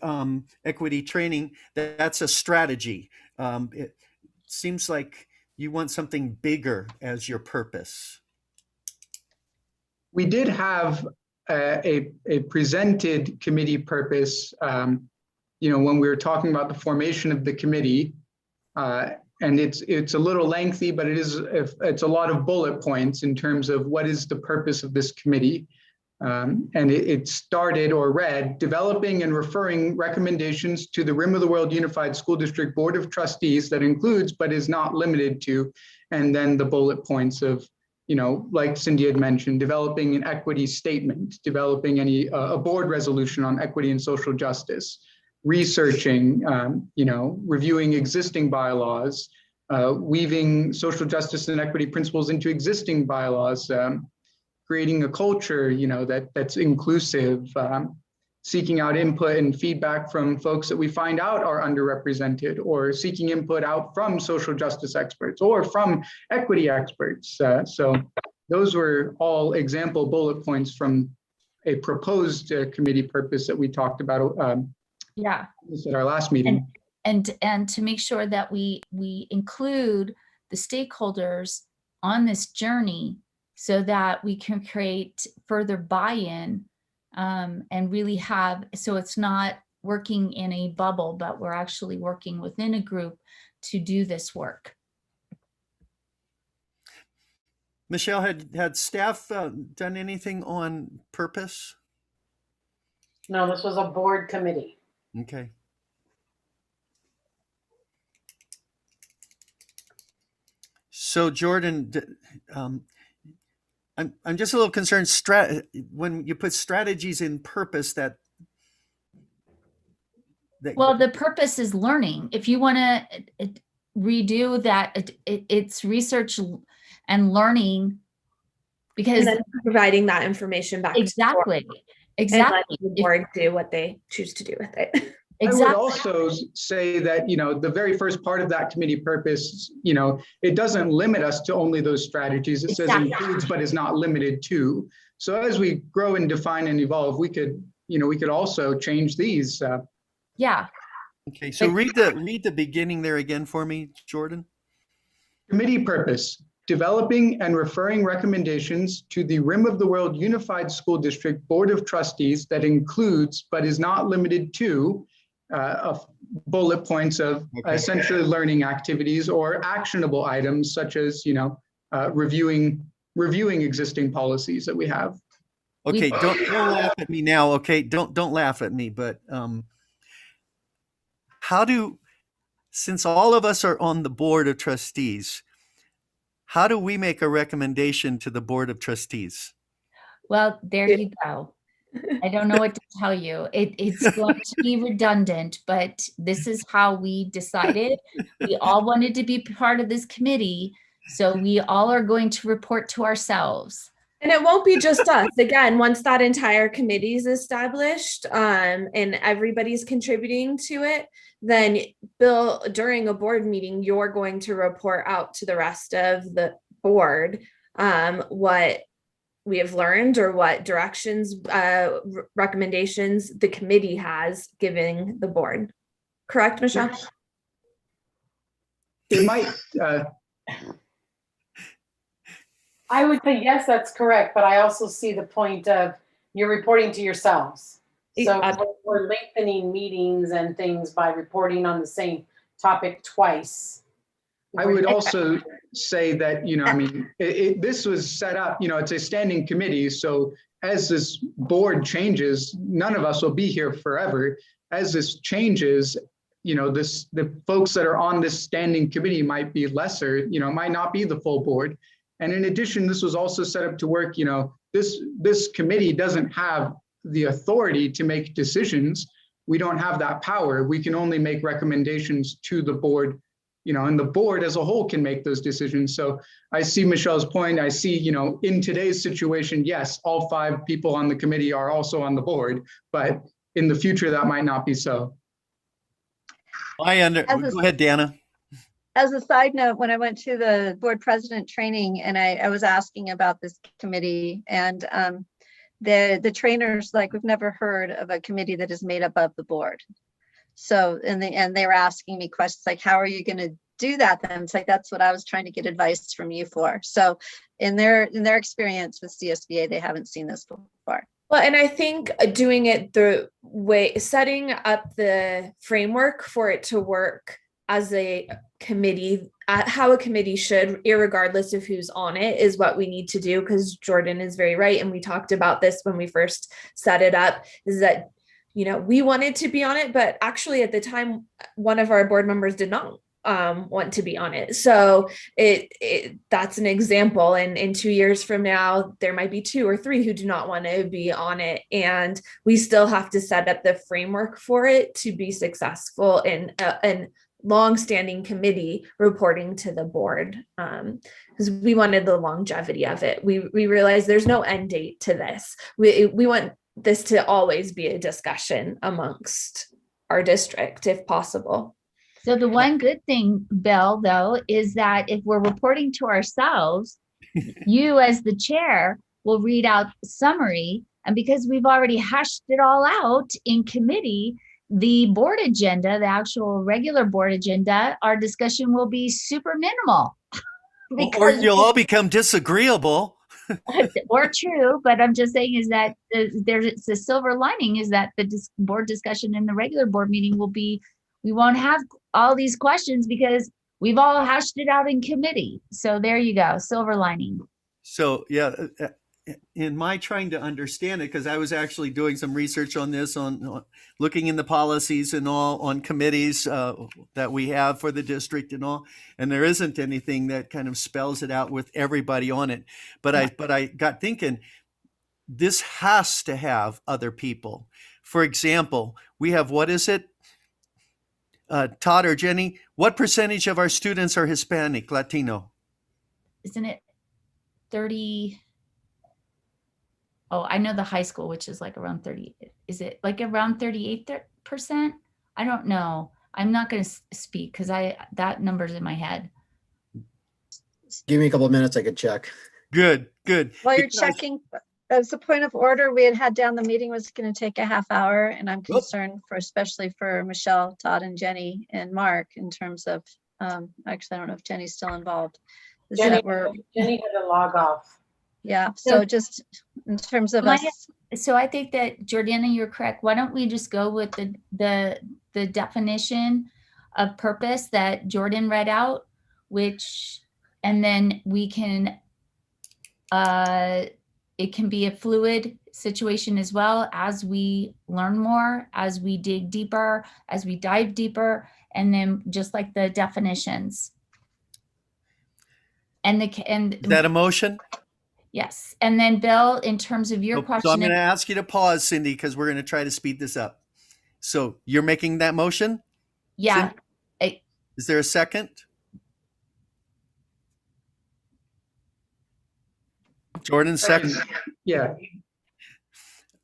equity training, that's a strategy. It seems like you want something bigger as your purpose. We did have a presented committee purpose, you know, when we were talking about the formation of the committee. And it's a little lengthy, but it's a lot of bullet points in terms of what is the purpose of this committee. And it started or read, developing and referring recommendations to the Rim of the World Unified School District Board of Trustees that includes, but is not limited to, and then the bullet points of, like Cindy had mentioned, developing an equity statement, developing a board resolution on equity and social justice, researching, reviewing existing bylaws, weaving social justice and equity principles into existing bylaws, creating a culture, that's inclusive, seeking out input and feedback from folks that we find out are underrepresented, or seeking input out from social justice experts or from equity experts. So those were all example bullet points from a proposed committee purpose that we talked about at our last meeting. And to make sure that we include the stakeholders on this journey so that we can create further buy-in, and really so it's not working in a bubble, but we're actually working within a group to do this work. Michelle, had staff done anything on purpose? No, this was a board committee. Okay. So Jordan, I'm just a little concerned. When you put strategies in purpose, that well, the purpose is learning. If you want to redo that, it's research and learning, because And then providing that information back. exactly. And letting the board do what they choose to do with it. Exactly. I would also say that, the very first part of that committee purpose, it doesn't limit us to only those strategies. It says includes, but is not limited to. So as we grow and define and evolve, we could also change these. Yeah. Okay. So read the beginning there again for me, Jordan. Committee purpose: developing and referring recommendations to the Rim of the World Unified School District Board of Trustees that includes, but is not limited to, bullet points of essentially learning activities or actionable items, such as reviewing existing policies that we have. Okay, don't laugh at me now. Okay, don't laugh at me. But since all of us are on the board of trustees, how do we make a recommendation to the board of trustees? Well, there you go. I don't know what to tell you. It's going to be redundant, but this is how we decided. We all wanted to be part of this committee, so we all are going to report to ourselves. And it won't be just us. Again, once that entire committee is established, and everybody's contributing to it, then Bill, during a board meeting, you're going to report out to the rest of the board what we have learned or what directions, recommendations the committee has given the board. Correct, Michelle? It might. I would say, yes, that's correct. But I also see the point of you're reporting to yourselves. So we're lengthening meetings and things by reporting on the same topic twice. I would also say that, this was set up, it's a standing committee. So as this board changes, none of us will be here forever. As this changes, the folks that are on this standing committee might be lesser, might not be the full board. And in addition, this was also set up to work, this committee doesn't have the authority to make decisions. We don't have that power. We can only make recommendations to the board, and the board as a whole can make those decisions. So I see Michelle's point. I see, in today's situation, yes, all 5 people on the committee are also on the board, but in the future, that might not be so. Go ahead, Dana. As a side note, when I went to the board president training and I was asking about this committee, and the trainers, like, we've never heard of a committee that is made up of the board. So, and they were asking me questions like, how are you going to do that then? It's like, that's what I was trying to get advice from you for. So in their experience with CSBA, they haven't seen this before. Well, and I think doing it the way, setting up the framework for it to work as a committee, how a committee should, irregardless of who's on it, is what we need to do. Because Jordan is very right, and we talked about this when we first set it up, is that, you know, we wanted to be on it, but actually at the time, one of our board members did not want to be on it. So that's an example. And in 2 years from now, there might be 2 or 3 who do not want to be on it. And we still have to set up the framework for it to be successful in a long-standing committee reporting to the board. Because we wanted the longevity of it. We realized there's no end date to this. We want this to always be a discussion amongst our district, if possible. So the one good thing, Bill, though, is that if we're reporting to ourselves, you as the chair will read out summary. And because we've already hashed it all out in committee, the board agenda, the actual regular board agenda, our discussion will be super minimal. Or you'll all become disagreeable. Or true, but I'm just saying is that there's the silver lining is that the board discussion in the regular board meeting will be, we won't have all these questions because we've all hashed it out in committee. So there you go, silver lining. So yeah, in my trying to understand it, because I was actually doing some research on this, on looking in the policies and all on committees that we have for the district and all, and there isn't anything that kind of spells it out with everybody on it. But I got thinking, this has to have other people. For example, we have, what is it? Todd or Jenny, what percentage of our students are Hispanic, Latino? Isn't it 30? Oh, I know the high school, which is like around 30. Is it like around 38%? I don't know. I'm not going to speak because that number's in my head. Give me a couple of minutes, I could check. Good. While you're Because- checking, as a point of order, we had down the meeting was going to take a half hour, and I'm concerned for, especially for Michelle, Todd, and Jenny and Mark in terms of, actually, I don't know if Jenny's still involved. Is Jenny that we're, had to log off. yeah, so just in terms of us, So I think that Jordana, you're correct. Why don't we just go with the definition of purpose that Jordan read out, and then we can, it can be a fluid situation as well as we learn more, as we dig deeper, as we dive deeper, and then just like the definitions. And Is that a motion? yes. And then Bill, in terms of your So I'm question, going to ask you to pause, Cindy, because we're going to try to speed this up. So you're making that motion? yeah, Is there a second? Jordan, second. Yeah,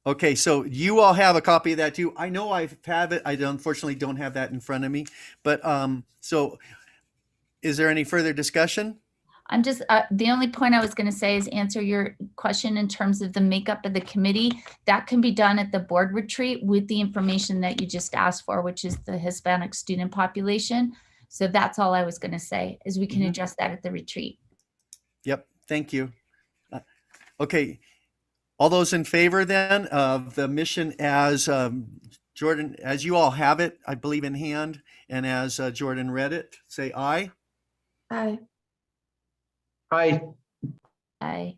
Okay, so you all have a copy of that too. I know I have it. I unfortunately don't have that in front of me. But so is there any further discussion? I'm just, the only point I was going to say is answer your question in terms of the makeup of the committee. That can be done at the board retreat with the information that you just asked for, which is the Hispanic student population. So that's all I was going to say, is we can address that at the retreat. Yep, thank you. Okay, all those in favor then of the mission as Jordan, as you all have it, I believe in hand, and as Jordan read it, say aye. Aye. hi,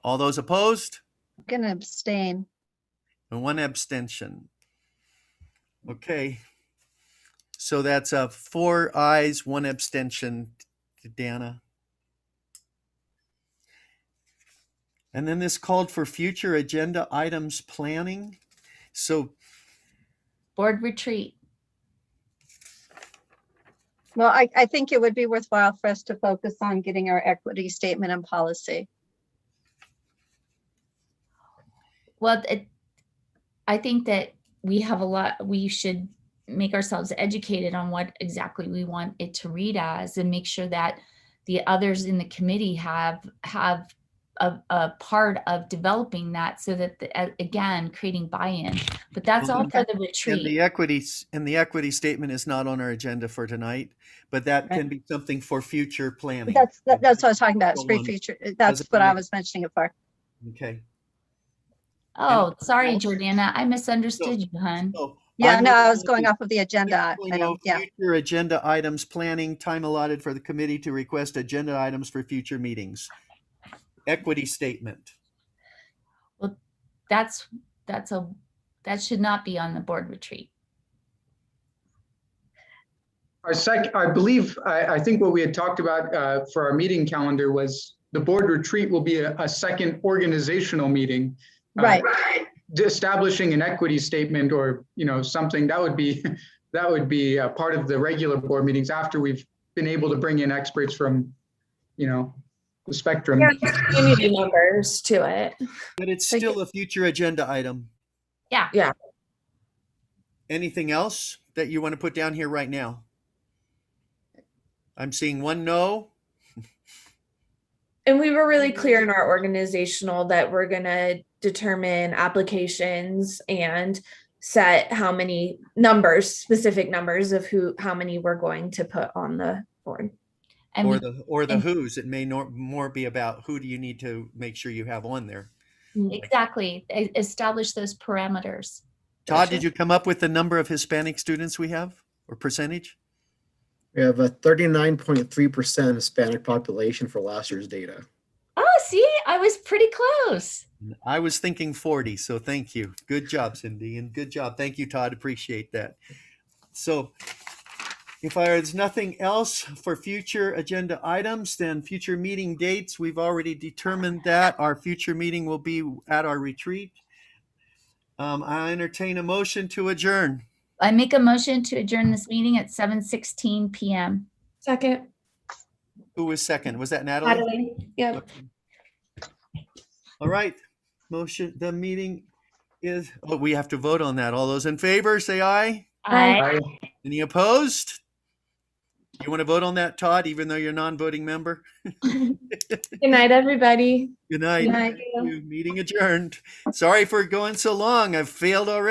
All those opposed? I'm going to abstain. And one abstention. Okay. So that's 4 ayes, 1 abstention to Dana. And then this called for future agenda items planning. So Board retreat. Well, I think it would be worthwhile for us to focus on getting our equity statement and policy. Well, I think that we have a lot, we should make ourselves educated on what exactly we want it to read as, and make sure that the others in the committee have a part of developing that, so that again, creating buy-in. But that's all for the and retreat. the equity statement is not on our agenda for tonight, but that can be something for future planning. That's what I was talking about. It's Go free on. future. That's what I was mentioning it for. Okay. Oh, sorry, Jordana, I misunderstood you, hon. So Yeah, I'm no, I was looking going at off of the agenda 6.0 item. Yeah. Future agenda items, planning, time allotted for the committee to request agenda items for future meetings. Equity statement. Well, that should not be on the board retreat. I believe, I think what we had talked about for our meeting calendar was the board retreat will be a second organizational meeting. Right. Establishing an equity statement or, something that would be part of the regular board meetings after we've been able to bring in experts from, the spectrum. Yeah, community members to it. But it's Thank still a future agenda item. Yeah. Yeah. Anything else that you want to put down here right now? I'm seeing one no. And we were really clear in our organizational that we're going to determine applications and set how many numbers, specific numbers of how many we're going to put on the board. And Or the and- who's. It may more be about who do you need to make sure you have on there. exactly. Establish those parameters. Todd, did you come up with the number of Hispanic students we have or percentage? We have a 39.3% Hispanic population for last year's data. Oh, see, I was pretty close. I was thinking 40, so thank you. Good job, Cindy, and good job. Thank you, Todd. Appreciate that. So if there's nothing else for future agenda items, then future meeting dates, we've already determined that our future meeting will be at our retreat. I entertain a motion to adjourn. I make a motion to adjourn this meeting at 7:16 p.m. Second. Who was second? Was that Natalie? Natalie. Yep. Okay. All right. The meeting is, we have to vote on that. All those in favor, say aye. Aye. Any opposed? You want to vote on that, Todd, even though you're a non-voting member? Good night, everybody. Good night. Good night. Thank you. Meeting adjourned. Sorry for going so long. I've failed already.